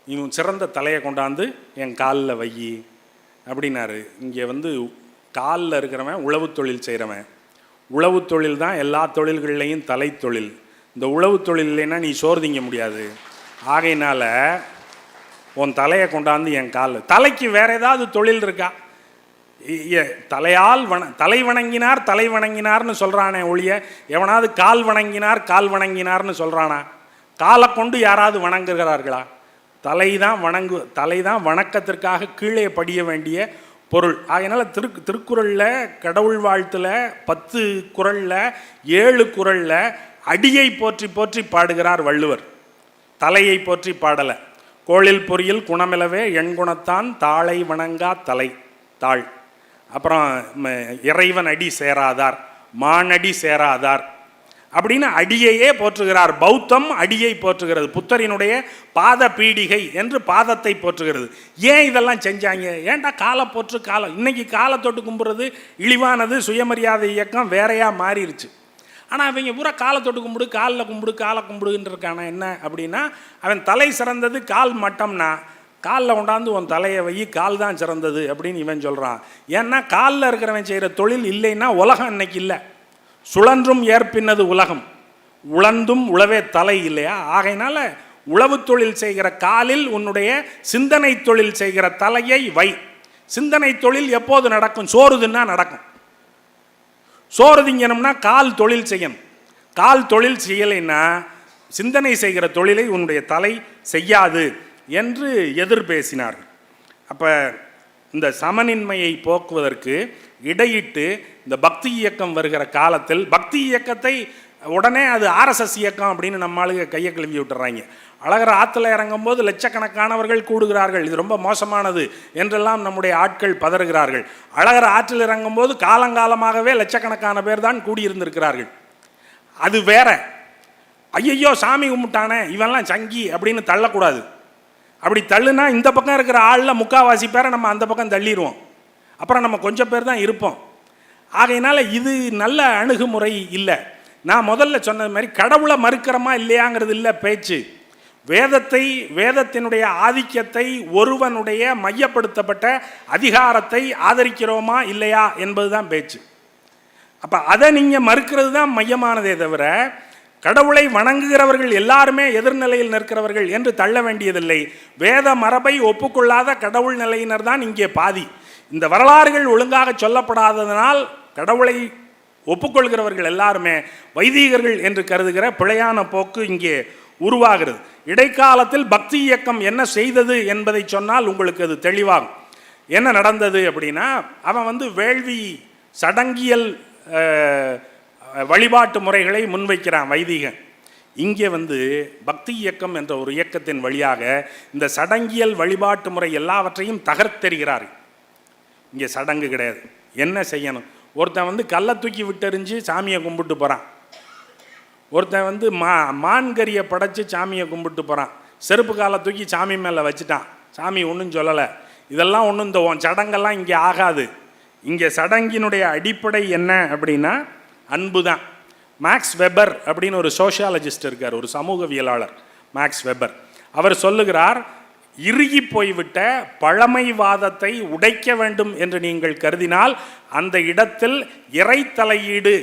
இவன் சிறந்த தலையை கொண்டாந்து என் காலில் வையி அப்படின்னாரு. இங்கே காலில் இருக்கிறவன் உழவு தொழில் செய்கிறவன். உழவு தொழில் தான் எல்லா தொழில்கள்லையும் தலை தொழில். இந்த உழவு தொழில் இல்லைன்னா நீ சோறு திங்க முடியாது. ஆகையினால உன் தலையை கொண்டாந்து என் காலில். தலைக்கு வேற ஏதாவது தொழில் இருக்கா? தலையால் தலை வணங்கினார் தலை வணங்கினார்னு சொல்கிறானே ஒழிய எவனாவது கால் வணங்கினார் கால் வணங்கினார்னு சொல்கிறானா? காலை கொண்டு யாராவது வணங்குகிறார்களா? தலை தான் வணக்கத்திற்காக கீழே படிய வேண்டிய பொருள். அதனால் திருக்குறளில் கடவுள் வாழ்த்தில் 10 குறளில் 7 குறளில் அடியை போற்றி போற்றி பாடுகிறார் வள்ளுவர், தலையை போற்றி பாடலை. கோளில் பொறியில் குணமிலவே எண்குணத்தான் தாளை வணங்கா தலை தாள். அப்புறம் இறைவன் அடி சேராதார் மானடி சேராதார் அப்படின்னு அடியையே போற்றுகிறார். பௌத்தம் அடியை போற்றுகிறது, புத்தரினுடைய பாத பீடிகை என்று பாதத்தை போற்றுகிறது. ஏன் இதெல்லாம் செஞ்சாங்க? ஏன்டா காலை போற்று காலம். இன்னைக்கு காலை தொட்டு கும்பிட்றது இழிவானது, சுயமரியாதை இயக்கம் வேறையாக மாறிடுச்சு. ஆனால் அவங்க பூரா காலை தொட்டு கும்பிடு, காலில் கும்பிடு, காலை கும்பிடுன்னு இருக்கானா? என்ன அப்படின்னா அவன் தலை சிறந்தது கால் மட்டம்னா காலில் கொண்டாந்து உன் தலையை வை, கால் தான் சிறந்தது அப்படின்னு இவன் சொல்கிறான். ஏன்னா காலில் இருக்கிறவன் செய்கிற தொழில் இல்லைன்னா உலகம் இன்னைக்கு இல்லை. சுழன்றும் ஏற்பின்னது உலகம், உழந்தும் உழவே தலை இல்லையா? ஆகையினால உழவு தொழில் செய்கிற காலில் உன்னுடைய சிந்தனை தொழில் செய்கிற தலையை வை. சிந்தனை தொழில் எப்போது நடக்கும்? சோறுதுன்னா நடக்கும். சோறு திங்கணும்னா கால் தொழில் செய்யணும். கால் தொழில் செய்யலைன்னா சிந்தனை செய்கிற தொழிலை உன்னுடைய தலை செய்யாது என்று எதிர் பேசினார்கள். அப்போ இந்த சமநின்மையை போக்குவதற்கு இடையிட்டு இந்த பக்தி இயக்கம் வருகிற காலத்தில், பக்தி இயக்கத்தை உடனே அது ஆர்எஸ்எஸ் இயக்கம் அப்படின்னு நம்ம ஆளுங்க கையை கழுவி விட்டுறாங்க. அழகர் ஆற்றுல இறங்கும் போது லட்சக்கணக்கானவர்கள் கூடுகிறார்கள், இது ரொம்ப மோசமானது என்றெல்லாம் நம்முடைய ஆட்கள் பதறுகிறார்கள். அழகர் ஆற்றில் இறங்கும் போது காலங்காலமாகவே லட்சக்கணக்கான பேர் தான் கூடியிருந்திருக்கிறார்கள். அது வேற. ஐயையோ சாமி கும்பிட்டானே இவன்லாம் சங்கி அப்படின்னு தள்ளக்கூடாது. அப்படி தள்ளுனா இந்த பக்கம் இருக்கிற ஆளில் முக்கால்வாசி பேரை நம்ம அந்த பக்கம் தள்ளிடுவோம், அப்புறம் நம்ம கொஞ்சம் பேர் தான் இருப்போம். ஆகையினால இது நல்ல அணுகுமுறை இல்லை. நான் முதல்ல சொன்னது மாதிரி கடவுளை மறுக்கிறோமா இல்லையாங்கிறது இல்லை பேச்சு. வேதத்தினுடைய ஆதிக்கத்தை, ஒருவனுடைய மையப்படுத்தப்பட்ட அதிகாரத்தை ஆதரிக்கிறோமா இல்லையா என்பதுதான் பேச்சு. அப்போ அதை நீங்கள் மறுக்கிறது தான் மையமானதே தவிர கடவுளை வணங்குகிறவர்கள் எல்லாருமே எதிர்நிலையில் நிற்கிறவர்கள் என்று தள்ள வேண்டியதில்லை. வேத மரபை ஒப்புக்கொள்ளாத கடவுள் நிலையினர் தான் இங்கே பாதி. இந்த வரலாறுகள் ஒழுங்காக சொல்லப்படாததனால் கடவுளை ஒப்புக்கொள்கிறவர்கள் எல்லாருமே வைதீகர்கள் என்று கருதுகிற பிழையான போக்கு இங்கே உருவாகிறது. இடைக்காலத்தில் பக்தி இயக்கம் என்ன செய்தது என்பதை சொன்னால் உங்களுக்கு அது தெளிவாகும். என்ன நடந்தது அப்படின்னா, அவன் வேள்வி சடங்கியல் வழிபாட்டு முறைகளை முன்வைக்கிறான் வைதிகன். இங்கே பக்தி இயக்கம் என்ற ஒரு இயக்கத்தின் வழியாக இந்த சடங்கியல் வழிபாட்டு முறை எல்லாவற்றையும் தகர்த்தெறிகிறார். இங்கே சடங்கு கிடையாது. என்ன செய்யணும்? ஒருத்தன் கல்லை தூக்கி விட்டெறிஞ்சு சாமியை கும்பிட்டு போகிறான். ஒருத்தன் மான்கறியை படைச்சி சாமியை கும்பிட்டு போகிறான். செருப்பு காலை தூக்கி சாமி மேலே வச்சுட்டான். சாமி ஒன்றும் சொல்லலை. இதெல்லாம் ஒன்றும் இந்த சடங்கெல்லாம் இங்கே ஆகாது. இங்கே சடங்கினுடைய அடிப்படை என்ன அப்படின்னா அன்பு தான். மேக்ஸ் வெபர் அப்படின்னு ஒரு சோஷியாலஜிஸ்ட் இருக்கார், ஒரு சமூகவியலாளர் மேக்ஸ் வெபர். அவர் சொல்லுகிறார், இறுகி போய்விட்ட பழமைவாதத்தை உடைக்க வேண்டும் என்று நீங்கள் கருதினால் அந்த இடத்தில் இறை தலையீடு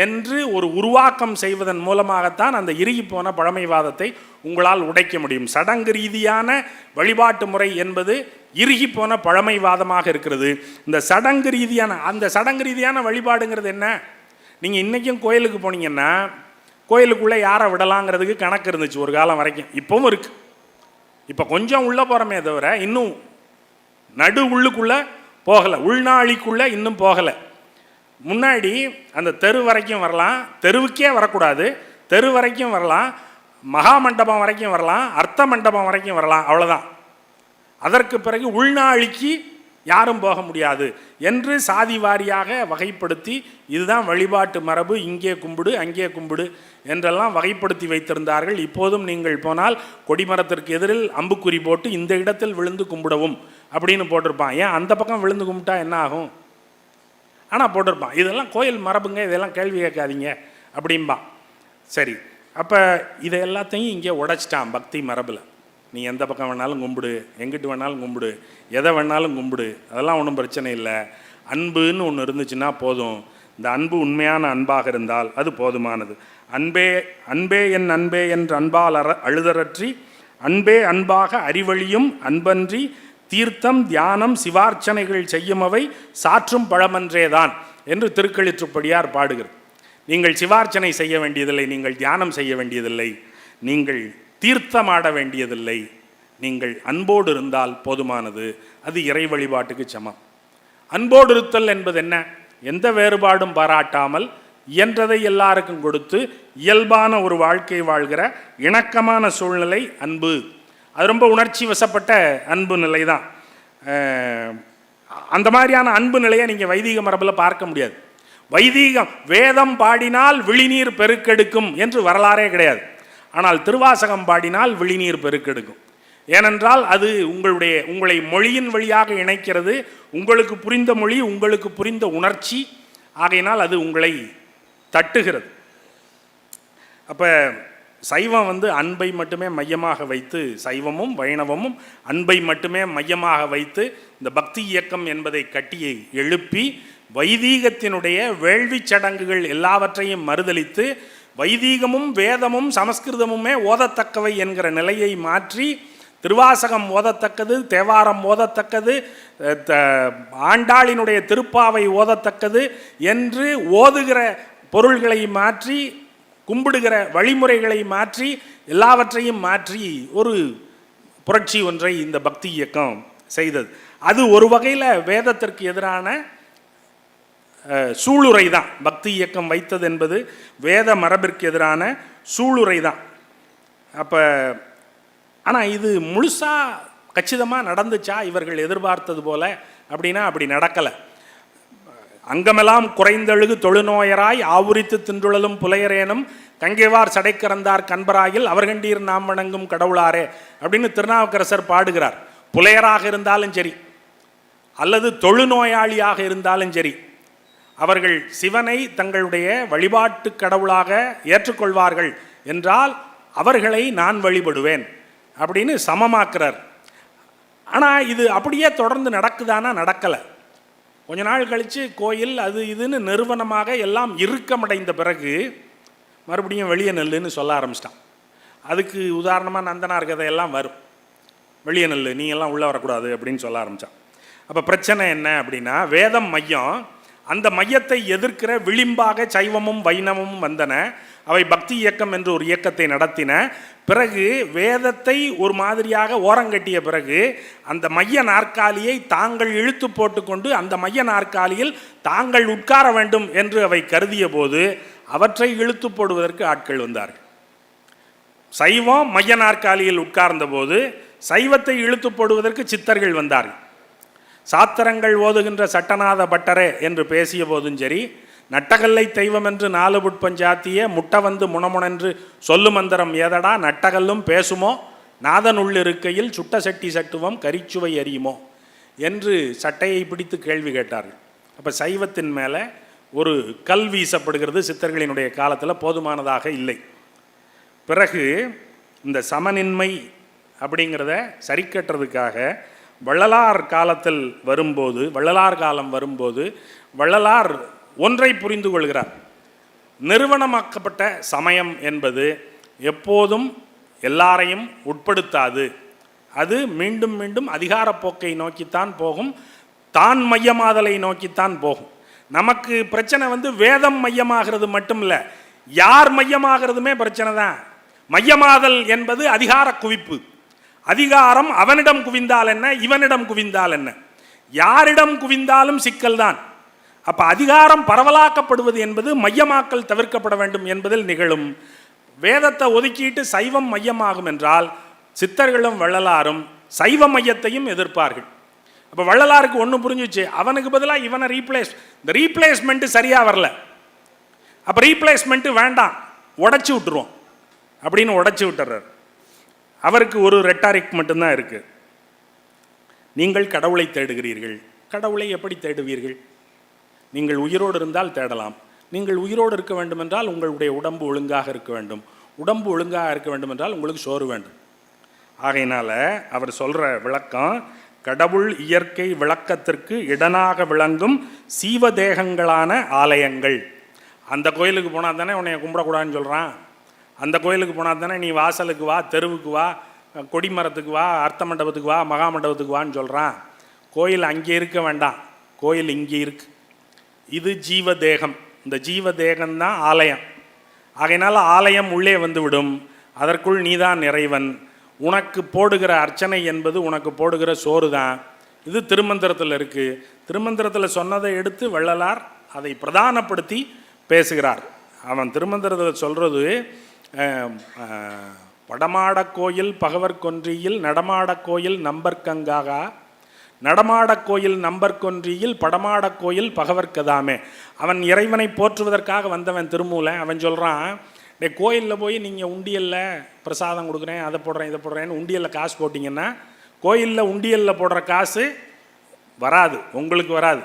என்று ஒரு உருவாக்கம் செய்வதன் மூலமாகத்தான் அந்த இறுகி போன பழமைவாதத்தை உங்களால் உடைக்க முடியும். சடங்கு ரீதியான வழிபாட்டு முறை என்பது இறுகி போன பழமைவாதமாக இருக்கிறது. இந்த சடங்கு ரீதியான வழிபாடுங்கிறது என்ன? நீங்கள் இன்றைக்கும் கோயிலுக்கு போனீங்கன்னா கோயிலுக்குள்ளே யாரை விடலாங்கிறதுக்கு கணக்கு இருந்துச்சு ஒரு காலம் வரைக்கும். இப்போவும் இருக்குது. இப்போ கொஞ்சம் உள்ளே போகிறோமே தவிர இன்னும் நடு உள்ளுக்குள்ளே போகலை, உள்நாளிக்குள்ளே இன்னும் போகலை. முன்னாடி அந்த தெரு வரைக்கும் வரலாம், தெருவுக்கே வரக்கூடாது, தெரு வரைக்கும் வரலாம், மகா மண்டபம் வரைக்கும் வரலாம், அர்த்த மண்டபம் வரைக்கும் வரலாம், அவ்வளோதான். அதற்கு பிறகு உள்நாளிக்கு யாரும் போக முடியாது என்று சாதி வாரியாக வகைப்படுத்தி இதுதான் வழிபாட்டு மரபு, இங்கே கும்பிடு அங்கே கும்பிடு என்றெல்லாம் வகைப்படுத்தி வைத்திருந்தார்கள். இப்போதும் நீங்கள் போனால் கொடிமரத்திற்கு எதிரில் அம்புக்குறி போட்டு இந்த இடத்தில் விழுந்து கும்பிடவும் அப்படின்னு போட்டிருப்பான். ஏன் அந்த பக்கம் விழுந்து கும்பிட்டா என்ன ஆகும்? ஆனால் போட்டிருப்பான். இதெல்லாம் கோயில் மரபுங்க, இதெல்லாம் கேள்வி கேட்காதீங்க அப்படின்பான். சரி, அப்போ இதை எல்லாத்தையும் இங்கே உடைச்சிட்டான் பக்தி மரபில். நீ எந்த பக்கம் வேணாலும் கும்பிடு, எங்கிட்டு வேணாலும் கும்பிடு, எதை வேணாலும் கும்பிடு, அதெல்லாம் ஒன்றும் பிரச்சனை இல்லை. அன்புன்னு ஒன்று இருந்துச்சுன்னா போதும். இந்த அன்பு உண்மையான அன்பாக இருந்தால் அது போதுமானது. அன்பே அன்பே என் அன்பே என்று அன்பால் அழுதரற்றி அன்பே அன்பாக அறிவழியும் அன்பன்றி தீர்த்தம் தியானம் சிவார்ச்சனைகள் செய்யுமவை சாற்றும் பழமன்றேதான் என்று திருக்களிற்றுப்படியார் பாடுகிறார். நீங்கள் சிவார்ச்சனை செய்ய வேண்டியதில்லை, நீங்கள் தியானம் செய்ய வேண்டியதில்லை, நீங்கள் தீர்த்தமாட வேண்டியதில்லை, நீங்கள் அன்போடு இருந்தால் போதுமானது. அது இறை வழிபாட்டுக்கு சமம். அன்போடு இருத்தல் என்பது என்ன? எந்த வேறுபாடும் பாராட்டாமல் இயன்றதை எல்லாருக்கும் கொடுத்து இயல்பான ஒரு வாழ்க்கை வாழ்கிற இணக்கமான சூழ்நிலை அன்பு. அது ரொம்ப உணர்ச்சி வசப்பட்ட அன்பு நிலை தான். அந்த மாதிரியான அன்பு நிலையை நீங்கள் வைதிக மரபில் பார்க்க முடியாது. வைதிகம் வேதம் பாடினால் விழிநீர் பெருக்கெடுக்கும் என்று வரலாறே கிடையாது. ஆனால் திருவாசகம் பாடினால் விழிநீர் பெருக்கெடுக்கும். ஏனென்றால் அது உங்களை மொழியின் வழியாக இணைக்கிறது. உங்களுக்கு புரிந்த மொழி, உங்களுக்கு புரிந்த உணர்ச்சி, ஆகையினால் அது உங்களை தட்டுகிறது. அப்போ சைவம் அன்பை மட்டுமே மையமாக வைத்து, சைவமும் வைணவமும் அன்பை மட்டுமே மையமாக வைத்து இந்த பக்தி இயக்கம் என்பதை கட்டியை எழுப்பி வைதீகத்தினுடைய வேள்வி சடங்குகள் எல்லாவற்றையும் மறுதலித்து வைதீகமும் வேதமும் சமஸ்கிருதமுமே ஓதத்தக்கவை என்கிற நிலையை மாற்றி திருவாசகம் ஓதத்தக்கது, தேவாரம் ஓதத்தக்கது, ஆண்டாளினுடைய திருப்பாவை ஓதத்தக்கது என்று ஓதுகிற பொருள்களை மாற்றி, கும்பிடுகிற வழிமுறைகளை மாற்றி, எல்லாவற்றையும் மாற்றி ஒரு புரட்சி ஒன்றை இந்த பக்தி இயக்கம் செய்தது. அது ஒரு வகையில் வேதத்திற்கு எதிரான சூளுரை தான். பக்தி இயக்கம் வைத்தது என்பது வேத மரபிற்கு எதிரான சூளுரை தான். அப்போ ஆனால் இது முழுசாக கச்சிதமாக நடந்துச்சா இவர்கள் எதிர்பார்த்தது போல அப்படின்னா அப்படி நடக்கலை. அங்கமெல்லாம் குறைந்தழுகு தொழுநோயராய் ஆவுரித்து தின்றுழலும் புலையரேனும் கங்கைவார் சடைக்கிறந்தார் கண்பராயில் அவர்கண்டீர் நாம் வணங்கும் கடவுளாரே அப்படின்னு திருநாவுக்கரசர் பாடுகிறார். புலையராக இருந்தாலும் சரி அல்லது தொழுநோயாளியாக இருந்தாலும் சரி, அவர்கள் சிவனை தங்களுடைய வழிபாட்டு கடவுளாக ஏற்றுக்கொள்வார்கள் என்றால் அவர்களை நான் வழிபடுவேன் அப்படின்னு சமமாக்குறார். ஆனால் இது அப்படியே தொடர்ந்து நடக்குதானா? நடக்கலை. கொஞ்ச நாள் கழித்து கோயில் அது இதுன்னு நிறுவனமாக எல்லாம் இறுக்கமடைந்த பிறகு மறுபடியும் வெளியே நெல்லுன்னு சொல்ல ஆரம்பிச்சிட்டான். அதுக்கு உதாரணமாக நந்தனார் கதையெல்லாம் வரும். வெளியே நெல்லு, நீங்கள்லாம் உள்ளே வரக்கூடாது அப்படின்னு சொல்ல ஆரம்பித்தான். அப்போ பிரச்சனை என்ன அப்படின்னா, வேதம் மையம், அந்த மையத்தை எதிர்க்கிற விளிம்பாக சைவமும் வைணவமும் வந்தன. அவை பக்தி இயக்கம் என்று ஒரு இயக்கத்தை நடத்தின. பிறகு வேதத்தை ஒரு மாதிரியாக ஓரங்கட்டிய பிறகு அந்த மைய நாற்காலியை தாங்கள் இழுத்து போட்டுக்கொண்டு அந்த மைய நாற்காலியில் தாங்கள் உட்கார வேண்டும் என்று அவை கருதிய போது அவற்றை இழுத்து போடுவதற்கு ஆட்கள் வந்தார்கள். சைவம் மைய நாற்காலியில் உட்கார்ந்த போது சைவத்தை இழுத்து போடுவதற்கு சித்தர்கள் வந்தார்கள். சாத்திரங்கள் ஓதுகின்ற சட்டநாத பட்டரே என்று பேசிய போதும் சரி, நட்டகல்லை தெய்வம் என்று 4 புட்பஞ்சாத்திய முட்ட வந்து முனமுனென்று சொல்லு மந்திரம் ஏதடா நட்டகல்லும் பேசுமோ நாதன் உள்ளிருக்கையில் சுட்ட சட்டி சட்டுவம் கரிச்சுவை அறியுமோ என்று சட்டையை பிடித்து கேள்வி கேட்டார்கள். அப்போ சைவத்தின் மேலே ஒரு கல் வீசப்படுகிறது. சித்தர்களினுடைய காலத்தில் போதுமானதாக இல்லை. பிறகு இந்த சமநின்மை அப்படிங்கிறத சரி கட்டுறதுக்காக வள்ளலார் காலத்தில் வரும்போது, வள்ளலார் காலம் வரும்போது வள்ளலார் ஒன்றை புரிந்து கொள்கிறார். நிறுவனமாக்கப்பட்ட சமயம் என்பது எப்போதும் எல்லாரையும் உட்படுத்தாது. அது மீண்டும் மீண்டும் அதிகாரப்போக்கை நோக்கித்தான் போகும், தான் மையமாதலை நோக்கித்தான் போகும். நமக்கு பிரச்சனை வேதம் மையமாகிறது மட்டும் இல்லை, யார் மையமாகிறதுமே பிரச்சனை தான். மையமாதல் என்பது அதிகார குவிப்பு. அதிகாரம் அவனிடம் குவிந்தால் என்ன, இவனிடம் குவிந்தால் என்ன, யாரிடம் குவிந்தாலும் சிக்கல் தான். அப்போ அதிகாரம் பரவலாக்கப்படுவது என்பது மையமாக்கல் தவிர்க்கப்பட வேண்டும் என்பதில் நிகழும். வேதத்தை ஒதுக்கிட்டு சைவம் மையமாகும் என்றால் சித்தர்களும் வள்ளலாரும் சைவ மையத்தையும் எதிர்ப்பார்கள். அப்போ வள்ளலாருக்கு ஒன்று புரிஞ்சிச்சு, அவனுக்கு பதிலாக இவனை இந்த ரீப்ளேஸ்மெண்ட்டு சரியாக வரல, அப்போ ரீப்ளேஸ்மெண்ட்டு வேண்டாம், உடச்சி விட்டுருவோம் அப்படின்னு உடச்சி விட்டுறார். அவருக்கு ஒரு ரெட்டாரிக் மட்டும்தான் இருக்குது. நீங்கள் கடவுளை தேடுகிறீர்கள். கடவுளை எப்படி தேடுவீர்கள்? நீங்கள் உயிரோடு இருந்தால் தேடலாம். நீங்கள் உயிரோடு இருக்க வேண்டும் என்றால் உங்களுடைய உடம்பு ஒழுங்காக இருக்க வேண்டும். உடம்பு ஒழுங்காக இருக்க வேண்டும் என்றால் உங்களுக்கு சோறு வேண்டும். ஆகையினால அவர் சொல்கிற விளக்கம், கடவுள் இயற்கை விளக்கத்திற்கு இடனாக விளங்கும் சீவதேகங்களான ஆலயங்கள். அந்த கோயிலுக்கு போனால் தானே உன்னை கும்பிடக்கூடாதுன்னு சொல்கிறான். அந்த கோயிலுக்கு போனால் தானே நீ வாசலுக்கு வா, தெருவுக்கு வா, கொடிமரத்துக்கு வா, அர்த்த மண்டபத்துக்கு வா, மகா மண்டபத்துக்கு வான்னு சொல்கிறான். கோயில் அங்கே இருக்க வேண்டாம், கோயில் இங்கே இருக்கு. இது ஜீவதேகம். இந்த ஜீவதேகம்தான் ஆலயம். ஆகையினால ஆலயம் உள்ளே வந்துவிடும். அதற்குள் நீதான் இறைவன். உனக்கு போடுகிற அர்ச்சனை என்பது உனக்கு போடுகிற சோறு தான். இது திருமந்திரத்தில் இருக்குது. திருமந்திரத்தில் சொன்னதை எடுத்து வள்ளலார் அதை பிரதானப்படுத்தி பேசுகிறார். அவன் திருமந்திரத்தில் சொல்கிறது, படமாடக் கோயில் பகவர் கொன்றியில் நடமாடக் கோயில் நம்பர்கங்காக நடமாடக் கோயில் நம்பர்கொன்றியில் படமாடக் கோயில் பகவர்க்கதாமே. அவன் இறைவனை போற்றுவதற்காக வந்தவன் திருமூலன். அவன் சொல்கிறான், கோயிலில் போய் நீங்கள் உண்டியலில் பிரசாதம் கொடுக்குறேன், அதை போடுறேன், இதை போடுறேன்னு உண்டியலில் காசு போட்டிங்கன்னா கோயிலில் உண்டியலில் போடுற காசு வராது, உங்களுக்கு வராது.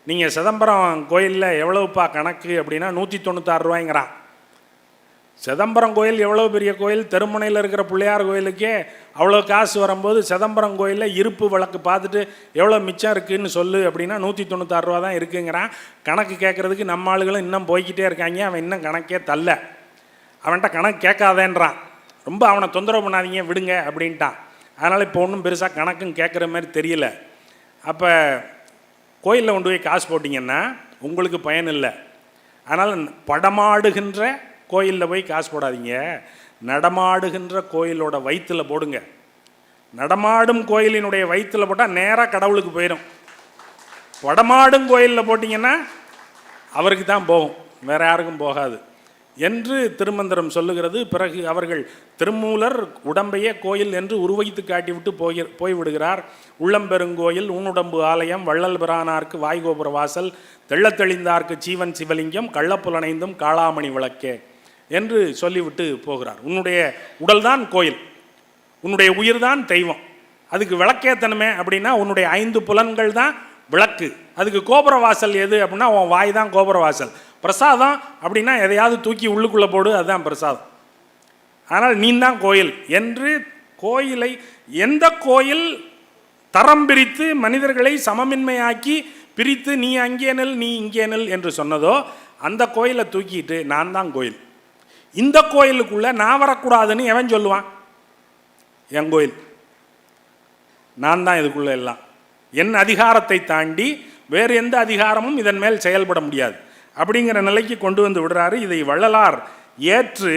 நீங்கள் சிதம்பரம் கோயிலில் எவ்வளவுப்பா கணக்கு அப்படின்னா 196 ரூபாய்ங்கிறான். சிதம்பரம் கோயில் எவ்வளோ பெரிய கோயில், தெருமுனையில் இருக்கிற பிள்ளையார் கோயிலுக்கே அவ்வளோ காசு வரும்போது சிதம்பரம் கோயிலில் இருப்பு வழக்கு பார்த்துட்டு எவ்வளோ மிச்சம் இருக்குதுன்னு சொல்லு அப்படின்னா 196 ரூபா தான் இருக்குங்கிறான். கணக்கு கேட்குறதுக்கு நம்ம ஆளுகளும் இன்னும் போய்கிட்டே இருக்காங்க. அவன் இன்னும் கணக்கே தள்ள. அவன்கிட்ட கணக்கு கேட்காதேன்றான். ரொம்ப அவனை தொந்தரவு பண்ணாதீங்க, விடுங்க அப்படின்ட்டான். அதனால் இப்போ ஒன்றும் பெருசாக கணக்குன்னு கேட்குற மாதிரி தெரியல. அப்போ கோயிலில் கொண்டு போய் காசு போட்டிங்கன்னா உங்களுக்கு பயன் இல்லை. அதனால் படமாடுகின்ற கோயிலில் போய் காசு போடாதீங்க, நடமாடுகின்ற கோயிலோட வயிற்றில் போடுங்க. நடமாடும் கோயிலினுடைய வயிற்றில் போட்டால் நேராக கடவுளுக்கு போயிடும். படமாடும் கோயிலில் போட்டிங்கன்னா அவருக்கு தான் போகும், வேறு யாருக்கும் போகாது என்று திருமந்திரம் சொல்லுகிறது. பிறகு அவர்கள் திருமூலர் உடம்பையே கோயில் என்று உருவகித்து காட்டிவிட்டு போய்விடுகிறார். உள்ளம்பெருங்கோயில் ஊனுடம்பு ஆலயம் வள்ளல் பிரானார்க்கு வாய்கோபுர வாசல் தெள்ளத்தெளிந்தார்க்கு சீவன் சிவலிங்கம் கள்ளப்புலனைந்தும் காளாமணி விளக்கே என்று சொல்லிவிட்டு போகிறார். உன்னுடைய உடல்தான் கோயில், உன்னுடைய உயிர் தான் தெய்வம். அதுக்கு விளக்கேத்தனமே அப்படின்னா உன்னுடைய 5 புலன்கள் தான் விளக்கு. அதுக்கு கோபுர வாசல் எது அப்படின்னா உன் வாய் தான் கோபுர வாசல். பிரசாதம் அப்படின்னா எதையாவது தூக்கி உள்ளுக்குள்ளே போடு, அதுதான் பிரசாதம். ஆனால் நீ தான் கோயில் என்று கோயிலை, எந்த கோயில் தரம் பிரித்து மனிதர்களை சமமின்மையாக்கி பிரித்து நீ அங்கே நெல் நீ இங்கே நெல் என்று சொன்னதோ அந்த கோயிலை தூக்கிட்டு நான் தான் கோயில், இந்த கோயிலுக்குள்ளே நான் வரக்கூடாதுன்னு எவன் சொல்லுவான்? என் கோயில், நான் தான் இதுக்குள்ளே எல்லாம். என் அதிகாரத்தை தாண்டி வேறு எந்த அதிகாரமும் இதன் மேல் செயல்பட முடியாது அப்படிங்கிற நிலைக்கு கொண்டு வந்து விடுறாரு. இதை வள்ளலார் ஏற்று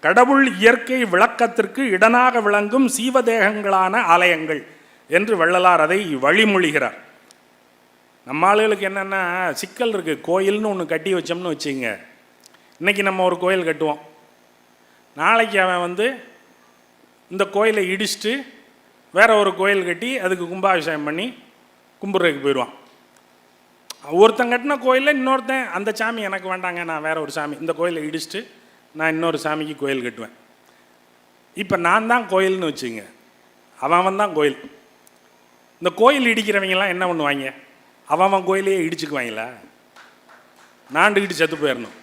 கடவுள் இயற்கை விளக்கத்திற்கு இடனாக விளங்கும் சீவதேகங்களான ஆலயங்கள் என்று வள்ளலார் அதை வழிமொழிகிறார். நம்ம ஆளுகளுக்கு என்னென்னா சிக்கல் இருக்குது. கோயில்னு ஒன்று கட்டி வச்சோம்னு வச்சுங்க, இன்றைக்கி நம்ம ஒரு கோயில் கட்டுவோம், நாளைக்கு அவன் இந்த கோயிலை இடிச்சிட்டு வேற ஒரு கோயில் கட்டி அதுக்கு கும்பாபிஷேகம் பண்ணி கும்பிட்றதுக்கு போயிடுவான். ஒருத்தன் கட்டின கோயிலில் இன்னொருத்தன் அந்த சாமி எனக்கு வேண்டாங்க, நான் வேற ஒரு சாமி, இந்த கோயிலை இடிச்சிட்டு நான் இன்னொரு சாமிக்கு கோயில் கட்டுவேன். இப்போ நான் தான் கோயில்னு வச்சுங்க, அவன் தான் கோயில். இந்த கோயில் இடிக்கிறவங்கெல்லாம் என்ன பண்ணுவாங்க, அவன் கோயிலையே இடிச்சுக்குவாங்களா? நாண்டுக்கிட்டு செத்து போயிடணும்,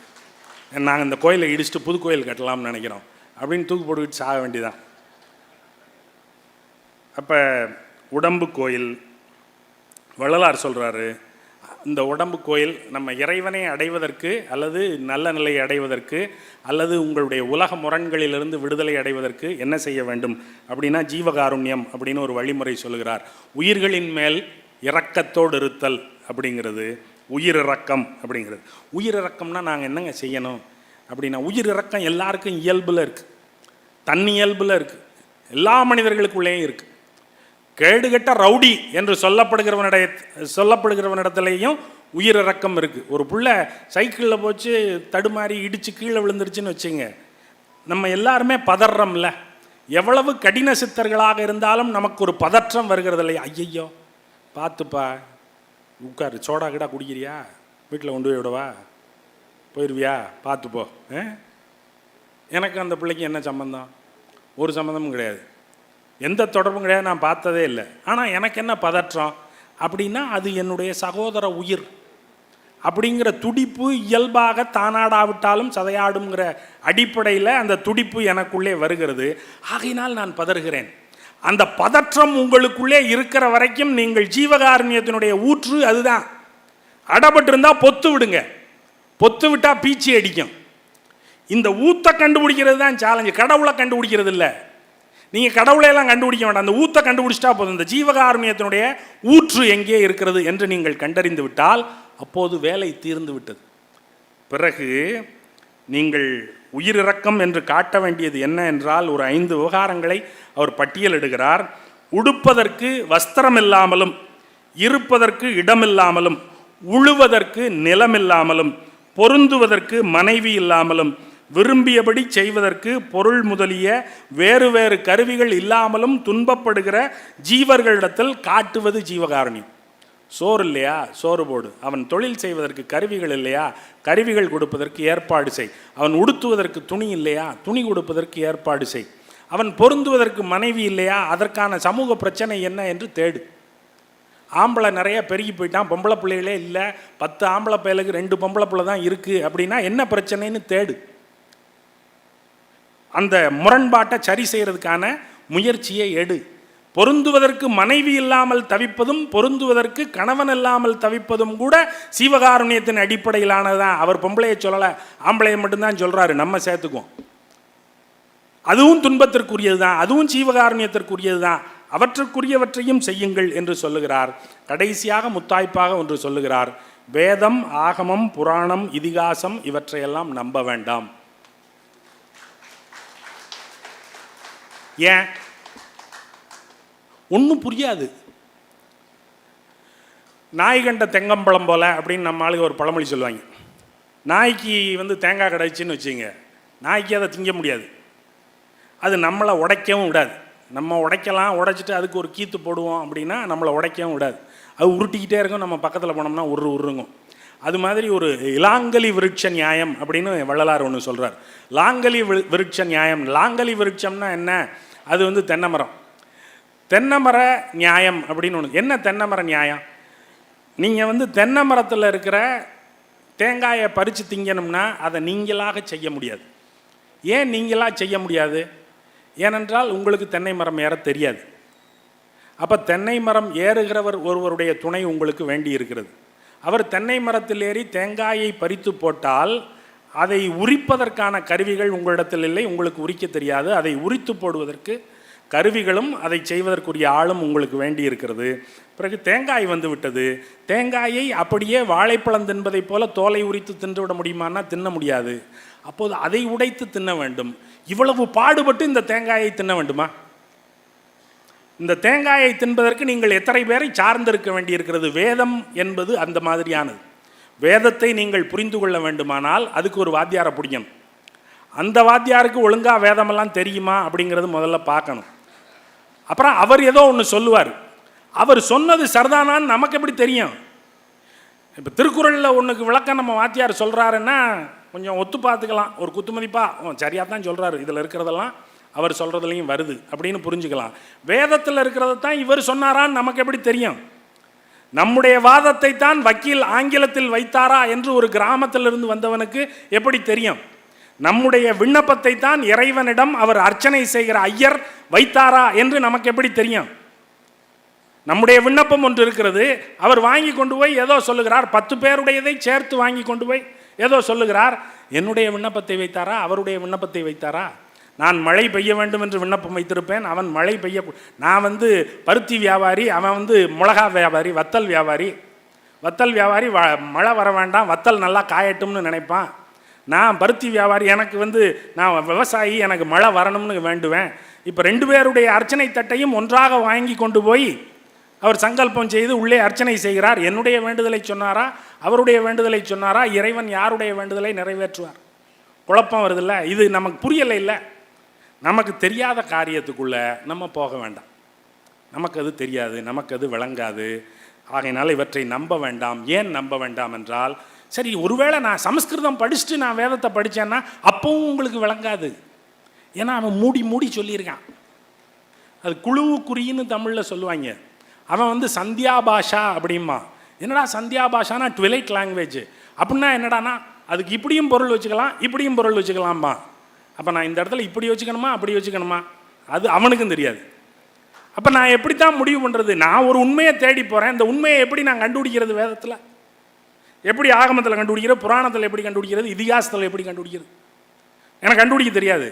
நாங்கள் இந்த கோயிலை இடிச்சுட்டு புது கோயில் கட்டலாம்னு நினைக்கிறோம் அப்படின்னு தூக்கு போட்டுக்கிட்டு சாக வேண்டியதான். அப்போ உடம்பு கோயில், வள்ளலார் சொல்கிறாரு, இந்த உடம்பு கோயில் நம்ம இறைவனை அடைவதற்கு அல்லது நல்ல நிலையை அடைவதற்கு அல்லது உங்களுடைய உலக முரண்களிலிருந்து விடுதலை அடைவதற்கு என்ன செய்ய வேண்டும் அப்படின்னா ஜீவகாருண்யம் அப்படின்னு ஒரு வழிமுறை சொல்லுகிறார். உயிர்களின் மேல் இரக்கத்தோடு இருத்தல் அப்படிங்கிறது உயிரிறக்கம் அப்படிங்கிறது. உயிரிறக்கம்னா நாங்கள் என்னங்க செய்யணும் அப்படின்னா, உயிரிறக்கம் எல்லாருக்கும் இயல்பில் இருக்குது, தன்னியல்பில் இருக்குது, எல்லா மனிதர்களுக்குள்ளேயும் இருக்குது. கேடுகட்ட ரவுடி என்று சொல்லப்படுகிறவனிடத்துலையும் உயிரிறக்கம் இருக்குது. ஒரு புள்ள சைக்கிளில் போச்சு தடுமாறி இடித்து கீழே விழுந்துருச்சுன்னு வச்சுங்க, நம்ம எல்லாருமே பதறோம்ல. எவ்வளவு கடின சித்தர்களாக இருந்தாலும் நமக்கு ஒரு பதற்றம் வருகிறது இல்லையா? ஐயையோ பார்த்துப்பா, உட்காரு, சோடா கிடா குடிக்கிறியா, வீட்டில் கொண்டு போய் விடவா, போயிடுவியா, பார்த்துப்போ. எனக்கு அந்த பிள்ளைக்கு என்ன சம்மந்தம்? ஒரு சம்மந்தமும் கிடையாது, எந்த தொடர்பும் கிடையாது, நான் பார்த்ததே இல்லை. ஆனால் எனக்கு என்ன பதற்றம் அப்படின்னா, அது என்னுடைய சகோதர உயிர் அப்படிங்கிற துடிப்பு இயல்பாக தானாடாவிட்டாலும் சதையாடுங்கிற அடிப்படையில் அந்த துடிப்பு எனக்குள்ளே வருகிறது. ஆகையினால் நான் பதறுகிறேன். அந்த பதற்றம் உங்களுக்குள்ளே இருக்கிற வரைக்கும் நீங்கள் ஜீவகாருண்யத்தினுடைய ஊற்று அதுதான். அடப்பட்டு இருந்தால் பொத்து விடுங்க, பொத்து விட்டால் பீச்சி அடிக்கும். இந்த ஊத்தை கண்டுபிடிக்கிறது தான் சேலஞ்சு, கடவுளை கண்டுபிடிக்கிறது இல்லை. நீங்கள் கடவுளையெல்லாம் கண்டுபிடிக்க வேண்டாம், அந்த ஊத்தை கண்டுபிடிச்சிட்டா போதும். இந்த ஜீவகாருண்யத்தினுடைய ஊற்று எங்கே இருக்கிறது என்று நீங்கள் கண்டறிந்து விட்டால் அப்போது வேலை தீர்ந்து விட்டது. பிறகு நீங்கள் உயிரிறக்கம் என்று காட்ட வேண்டியது என்ன என்றால், ஒரு 5 விவகாரங்களை அவர் பட்டியலிடுகிறார். உடுப்பதற்கு வஸ்திரம் இல்லாமலும், இருப்பதற்கு இடமில்லாமலும், உழுவதற்கு நிலமில்லாமலும், பொருந்துவதற்கு மனைவி இல்லாமலும், விரும்பியபடி செய்வதற்கு பொருள் முதலிய வேறு வேறு கருவிகள் இல்லாமலும் துன்பப்படுகிற ஜீவர்களிடத்தில் காட்டுவது ஜீவகாருண்யம். சோறு இல்லையா, சோறு போடு. அவன் தொழில் செய்வதற்கு கருவிகள் இல்லையா, கருவிகள் கொடுப்பதற்கு ஏற்பாடு செய். அவன் உடுத்துவதற்கு துணி இல்லையா, துணி கொடுப்பதற்கு ஏற்பாடு செய். அவன் பொருந்துவதற்கு மனைவி இல்லையா, அதற்கான சமூக பிரச்சனை என்ன என்று தேடு. ஆம்பளை நிறைய பெருகி போயிட்டான், பொம்பளை பிள்ளைகளே இல்லை, 10 ஆம்பளை பயலுக்கு 2 பொம்பளை பிள்ளை தான் இருக்குது அப்படின்னா என்ன பிரச்சனைன்னு தேடு. அந்த முரண்பாட்டை சரி செய்கிறதுக்கான முயற்சியை எடு. பொருந்துவதற்கு மனைவி இல்லாமல் தவிப்பதும் பொருந்துவதற்கு கணவன் இல்லாமல் தவிப்பதும் கூட சீவகாருண்யத்தின் அடிப்படையிலானதான். அவர் பொம்பளையை சொல்லலை, ஆம்பளையை மட்டும்தான் சொல்கிறாரு, நம்ம சேர்த்துக்குவோம். அதுவும் துன்பத்திற்குரியது தான், அதுவும் ஜீவகாருண்யத்திற்குரியது தான். அவற்றுக்குரியவற்றையும் செய்யுங்கள் என்று சொல்லுகிறார். கடைசியாக முத்தாய்ப்பாக ஒன்று சொல்லுகிறார், வேதம், ஆகமம், புராணம், இதிகாசம் இவற்றையெல்லாம் நம்ப வேண்டாம். ஏன்? ஒன்றும் புரியாது. நாய் கண்ட தெங்கம்பழம் போல அப்படின்னு நம்ம ஆளுங்க ஒரு பழமொழி சொல்லுவாங்க. நாய்க்கு தேங்காய் கிடச்சின்னு வச்சுங்க, நாய்க்கு அதை திங்க முடியாது, அது நம்மளை உடைக்கவும் விடாது. நம்ம உடைக்கலாம், உடைச்சிட்டு அதுக்கு ஒரு கீத்து போடுவோம் அப்படின்னா நம்மளை உடைக்கவும் விடாது, அது உருட்டிக்கிட்டே இருக்கும். நம்ம பக்கத்தில் போனோம்னா உருங்கும். அது மாதிரி ஒரு லாங்கலி விருட்ச நியாயம் அப்படின்னு வள்ளலார் ஒன்று சொல்கிறார். லாங்கலி விருட்ச நியாயம். லாங்கலி விருட்சம்னா என்ன? அது தென்னை மரம். தென்னை மர நியாயம் அப்படின்னு ஒன்று. என்ன தென்னை மர நியாயம்? நீங்கள் தென்னை மரத்தில் இருக்கிற தேங்காயை பறித்து திங்கணும்னா அதை நீங்களாக செய்ய முடியாது. ஏன் நீங்களாக செய்ய முடியாது? ஏனென்றால் உங்களுக்கு தென்னை மரம் ஏற தெரியாது. அப்போ தென்னை மரம் ஏறுகிறவர் ஒருவருடைய துணை உங்களுக்கு வேண்டி இருக்கிறது. அவர் தென்னை மரத்தில் ஏறி தேங்காயை பறித்து போட்டால் அதை உரிப்பதற்கான கருவிகள் உங்களிடத்தில் இல்லை, உங்களுக்கு உரிக்க தெரியாது. அதை உரித்து போடுவதற்கு கருவிகளும் அதை செய்வதற்குரிய ஆளும் உங்களுக்கு வேண்டி இருக்கிறது. பிறகு தேங்காய் விட்டது. தேங்காயை அப்படியே வாழைப்பழம் தின்பதை போல தோலை உரித்து தின்றுவிட முடியுமான்னா தின்ன முடியாது. அப்போது அதை உடைத்து தின்ன வேண்டும். இவ்வளவு பாடுபட்டு இந்த தேங்காயை தின்ன வேண்டுமா? இந்த தேங்காயை தின்பதற்கு நீங்கள் எத்தனை பேரை சார்ந்திருக்க வேண்டியிருக்கிறது? வேதம் என்பது அந்த மாதிரியானது. வேதத்தை நீங்கள் புரிந்து கொள்ள வேண்டுமானால் அதுக்கு ஒரு வாத்தியாரை பிடிக்கணும். அந்த வாத்தியாருக்கு ஒழுங்காக வேதமெல்லாம் தெரியுமா அப்படிங்கிறது முதல்ல பார்க்கணும். அப்புறம் அவர் ஏதோ ஒன்று சொல்லுவார், அவர் சொன்னது சரிதானான்னு நமக்கு எப்படி தெரியும்? இப்போ திருக்குறளில் ஒன்றுக்கு விளக்கம் நம்ம வாத்தியார் சொல்கிறாருன்னா கொஞ்சம் ஒத்து பார்த்துக்கலாம், ஒரு குத்துமதிப்பாக சரியாக தான் சொல்கிறாரு, இதில் இருக்கிறதெல்லாம் அவர் சொல்கிறதுலையும் வருது அப்படின்னு புரிஞ்சுக்கலாம். வேதத்தில் இருக்கிறத தான் இவர் சொன்னாரான்னு நமக்கு எப்படி தெரியும்? நம்முடைய வாதத்தை தான் வக்கீல் ஆங்கிலத்தில் வைத்தாரா என்று ஒரு கிராமத்திலிருந்து வந்தவனுக்கு எப்படி தெரியும்? நம்முடைய விண்ணப்பத்தை தான் இறைவனிடம் அவர் அர்ச்சனை செய்கிற ஐயர் வைத்தாரா என்று நமக்கு எப்படி தெரியும்? நம்முடைய விண்ணப்பம் ஒன்று இருக்கிறது, அவர் வாங்கி கொண்டு போய் ஏதோ சொல்லுகிறார், 10 பேருடையதை சேர்த்து வாங்கி கொண்டு போய் ஏதோ சொல்லுகிறார். என்னுடைய விண்ணப்பத்தை வைத்தாரா, அவருடைய விண்ணப்பத்தை வைத்தாரா? நான் மழை பெய்ய வேண்டும் என்று விண்ணப்பம் வைத்திருப்பேன், அவன் மழை பெய்ய, நான் பருத்தி வியாபாரி, அவன் மிளகா வியாபாரி, வத்தல் வியாபாரி. வத்தல் வியாபாரி மழை வர வேண்டாம், வத்தல் நல்லா காயட்டும்னு நினைப்பான். நான் பருத்தி வியாபாரி, எனக்கு நான் விவசாயி, எனக்கு மழை வரணும்னு வேண்டுவேன். இப்போ 2 பேருடைய அர்ச்சனை தட்டையும் ஒன்றாக வாங்கி கொண்டு போய் அவர் சங்கல்பம் செய்து உள்ளே அர்ச்சனை செய்கிறார். என்னுடைய வேண்டுதலை சொன்னாரா, அவருடைய வேண்டுதலை சொன்னாரா? இறைவன் யாருடைய வேண்டுதலை நிறைவேற்றுவார்? குழப்பம் வருதில்ல, இது நமக்கு புரியலை. இல்லை, நமக்கு தெரியாத காரியத்துக்குள்ளே நம்ம போக வேண்டாம். நமக்கு அது தெரியாது, நமக்கு அது விளங்காது. ஆகையினால இவற்றை நம்ப வேண்டாம். ஏன் நம்ப வேண்டாம் என்றால், சரி ஒருவேளை நான் சமஸ்கிருதம் படிச்சுட்டு நான் வேதத்தை படித்தேன்னா அப்பவும் உங்களுக்கு விளங்காது. ஏன்னா அவன் மூடி மூடி சொல்லியிருக்கான். அது குழுவுக்குறின்னு தமிழில் சொல்லுவாங்க. அவன் சந்தியா பாஷா அப்படிமா. என்னடா சந்தியா பாஷானா ட்விலைட் லாங்குவேஜ் அப்படின்னா என்னடானா, அதுக்கு இப்படியும் பொருள் வச்சுக்கலாம், இப்படியும் பொருள் வச்சுக்கலாமா. அப்போ நான் இந்த இடத்துல இப்படி வச்சுக்கணுமா, அப்படி வச்சுக்கணுமா, அது அவனுக்கும் தெரியாது. அப்போ நான் எப்படி தான் முடிவு பண்ணுறது? நான் ஒரு உண்மையை தேடி போகிறேன், இந்த உண்மையை எப்படி நான் கண்டுபிடிக்கிறது? வேதத்தில் எப்படி, ஆகமத்தில் கண்டுபிடிக்கிறது, புராணத்தில் எப்படி கண்டுபிடிக்கிறது, இதிகாசத்தில் எப்படி கண்டுபிடிக்கிறது? எனக்கு கண்டுபிடிக்க தெரியாது.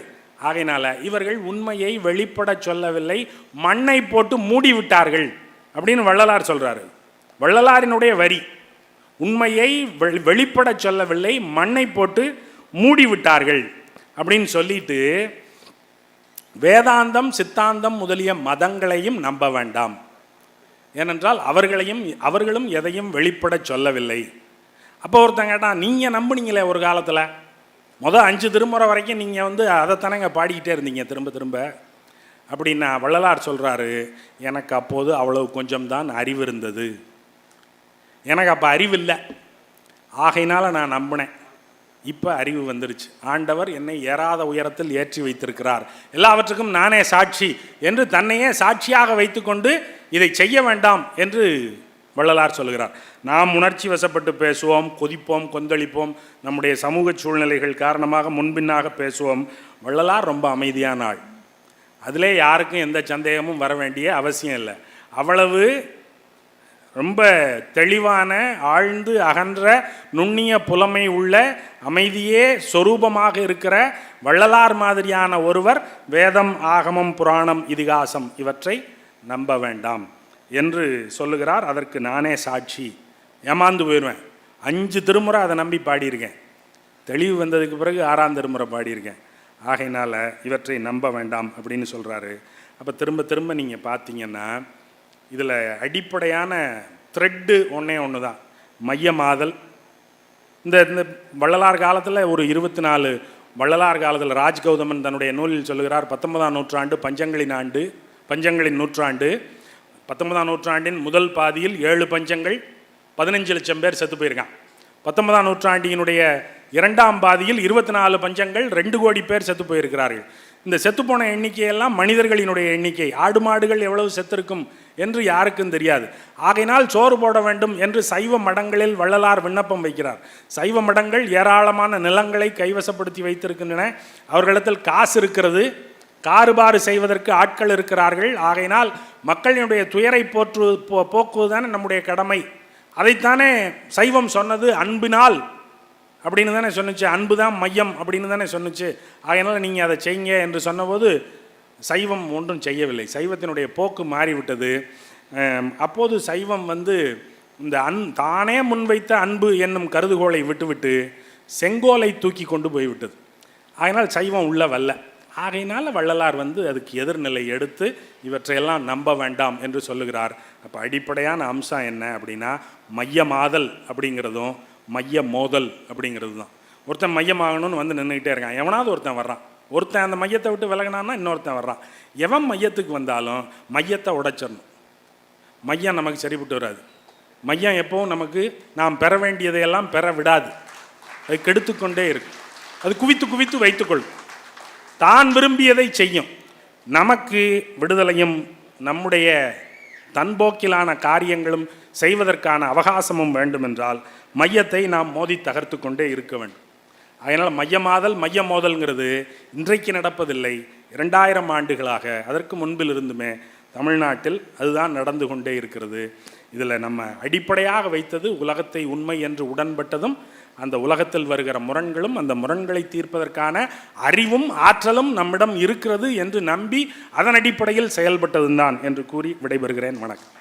ஆகையினால இவர்கள் உண்மையை வெளிப்பட சொல்லவில்லை, மண்ணை போட்டு மூடி விட்டார்கள் அப்படின்னு வள்ளலார் சொல்கிறாரு. வள்ளலாரினுடைய வரி, உண்மையை வெளிப்பட சொல்லவில்லை, மண்ணை போட்டு மூடி விட்டார்கள் அப்படின்னு சொல்லிட்டு, வேதாந்தம் சித்தாந்தம் முதலிய மதங்களையும் நம்ப வேண்டாம். ஏனென்றால் அவர்களும் எதையும் வெளிப்பட சொல்லவில்லை. அப்போ ஒருத்தன் கேட்டான், நீங்கள் நம்புனீங்களே ஒரு காலத்தில், 5 திருமுறை வரைக்கும் நீங்கள் அதைத்தானேங்க பாடிக்கிட்டே இருந்தீங்க திரும்ப திரும்ப அப்படின்னா, வள்ளலார் சொல்கிறாரு, எனக்கு அப்போது அவ்வளவு கொஞ்சம்தான் அறிவு இருந்தது, எனக்கு அப்போ அறிவு இல்லை, ஆகையினால் நான் நம்பினேன். இப்போ அறிவு வந்துருச்சு, ஆண்டவர் என்னை ஏறாத உயரத்தில் ஏற்றி வைத்திருக்கிறார், எல்லாவற்றுக்கும் நானே சாட்சி என்று தன்னையே சாட்சியாக வைத்துக்கொண்டு இதை செய்ய வேண்டாம் என்று வள்ளலார் சொல்கிறார். நாம் உணர்ச்சி வசப்பட்டு பேசுவோம், கொதிப்போம், கொந்தளிப்போம், நம்முடைய சமூக சூழ்நிலைகள் காரணமாக முன்பின்னாக பேசுவோம். வள்ளலார் ரொம்ப அமைதியான ஆள், அதிலே யாருக்கும் எந்த சந்தேகமும் வர வேண்டிய அவசியம் இல்லை. அவ்வளவு ரொம்ப தெளிவான, ஆழ்ந்து அகன்ற, நுண்ணிய புலமை உள்ள, அமைதியே சொரூபமாக இருக்கிற வள்ளலார் மாதிரியான ஒருவர் வேதம், ஆகமம், புராணம், இதிகாசம் இவற்றை நம்ப வேண்டாம் என்று சொல்லுகிறார். அதற்கு நானே சாட்சி. ஏமாந்து போயிடுவேன். 5 திருமுறை அதை நம்பி பாடியிருக்கேன், தெளிவு வந்ததுக்கு பிறகு 6ஆம் திருமுறை பாடியிருக்கேன். ஆகையினால் இவற்றை நம்ப வேண்டாம் அப்படின்னு சொல்கிறாரு. அப்போ திரும்ப திரும்ப நீங்கள் பார்த்தீங்கன்னா இதில் அடிப்படையான த்ரெட்டு ஒன்று தான், மையமாதல். இந்த வள்ளலார் காலத்தில் ஒரு 24 வள்ளலார் காலத்தில் ராஜ்கௌதமன் தன்னுடைய நூலில் சொல்லுகிறார், 19ஆம் நூற்றாண்டு பஞ்சங்களின் நூற்றாண்டு. 19ஆம் நூற்றாண்டின் முதல் பாதியில் 7 பஞ்சங்கள், 15 லட்சம் பேர் செத்து போயிருக்கான். 19ஆம் நூற்றாண்டினுடைய 2ஆம் பாதியில் 24 பஞ்சங்கள், 2 கோடி பேர் செத்து போயிருக்கிறார்கள். இந்த செத்துப்போன எண்ணிக்கையெல்லாம் மனிதர்களினுடைய எண்ணிக்கை. ஆடு மாடுகள் எவ்வளவு செத்திருக்கும் என்று யாருக்கும் தெரியாது. ஆகையினால் சோறு போட வேண்டும் என்று சைவ மடங்களில் வள்ளலார் விண்ணப்பம் வைக்கிறார். சைவ மடங்கள் ஏராளமான நிலங்களை கைவசப்படுத்தி வைத்திருக்கின்றன, அவர்களிடத்தில் காசு இருக்கிறது, காறுபாறு செய்வதற்கு ஆட்கள் இருக்கிறார்கள். ஆகையினால் மக்களினுடைய துயரை போக்குவதுதானே நம்முடைய கடமை. அதைத்தானே சைவம் சொன்னது, அன்பினால் அப்படின்னு தானே சொன்னிச்சு, அன்பு தான் மையம் அப்படின்னு தானே சொன்னிச்சு. ஆகையினால நீங்கள் அதை செய்யுங்க என்று சொன்னபோது சைவம் ஒன்றும் செய்யவில்லை, சைவத்தினுடைய போக்கு மாறிவிட்டது. அப்போது சைவம் இந்த தானே முன்வைத்த அன்பு என்னும் கருதுகோளை விட்டுவிட்டு செங்கோலை தூக்கி கொண்டு போய்விட்டது. அதனால் சைவம் உள்ள வரல. ஆகையினால் வள்ளலார் அதுக்கு எதிர்நிலை எடுத்து இவற்றையெல்லாம் நம்ப வேண்டாம் என்று சொல்லுகிறார். அப்போ அடிப்படையான அம்சம் என்ன அப்படின்னா, மையமாதல் அப்படிங்கிறதும் மைய மோதல் அப்படிங்கிறது தான். ஒருத்தன் மையமாகணும்னு நின்றுக்கிட்டே இருக்கான், எவனாவது ஒருத்தன் வர்றான், ஒருத்தன் அந்த மையத்தை விட்டு விலகினான்னா இன்னொருத்தன் வர்றான். எவன் மையத்துக்கு வந்தாலும் மையத்தை உடைச்சிடணும். மையம் நமக்கு சரிப்பட்டு வராது. மையம் எப்போவும் நமக்கு நாம் பெற வேண்டியதையெல்லாம் பெற விடாது, அது கெடுத்துக்கொண்டே இருக்கு. அது குவித்து குவித்து வைத்துக்கொள்ளும், தான் விரும்பியதை செய்யும். நமக்கு விடுதலையும் நம்முடைய தன்போக்கிலான காரியங்களும் செய்வதற்கான அவகாசமும் வேண்டுமென்றால் மையத்தை நாம் மோதி தகர்த்து கொண்டே இருக்க வேண்டும். அதனால் மையமாதல் மைய மோதல்ங்கிறது இன்றைக்கு நடப்பதில்லை, 2000 ஆண்டுகளாக அதற்கு முன்பில் இருந்துமே தமிழ்நாட்டில் அதுதான் நடந்து கொண்டே இருக்கிறது. இதில் நம்ம அடிப்படையாக வைத்தது உலகத்தை உண்மை என்று உடன்பட்டதும், அந்த உலகத்தில் வருகிற முரண்களும் அந்த முரண்களை தீர்ப்பதற்கான அறிவும் ஆற்றலும் நம்மிடம் இருக்கிறது என்று நம்பி அதன் அடிப்படையில் செயல்பட்டதுதான் என்று கூறி விடைபெறுகிறேன். வணக்கம்.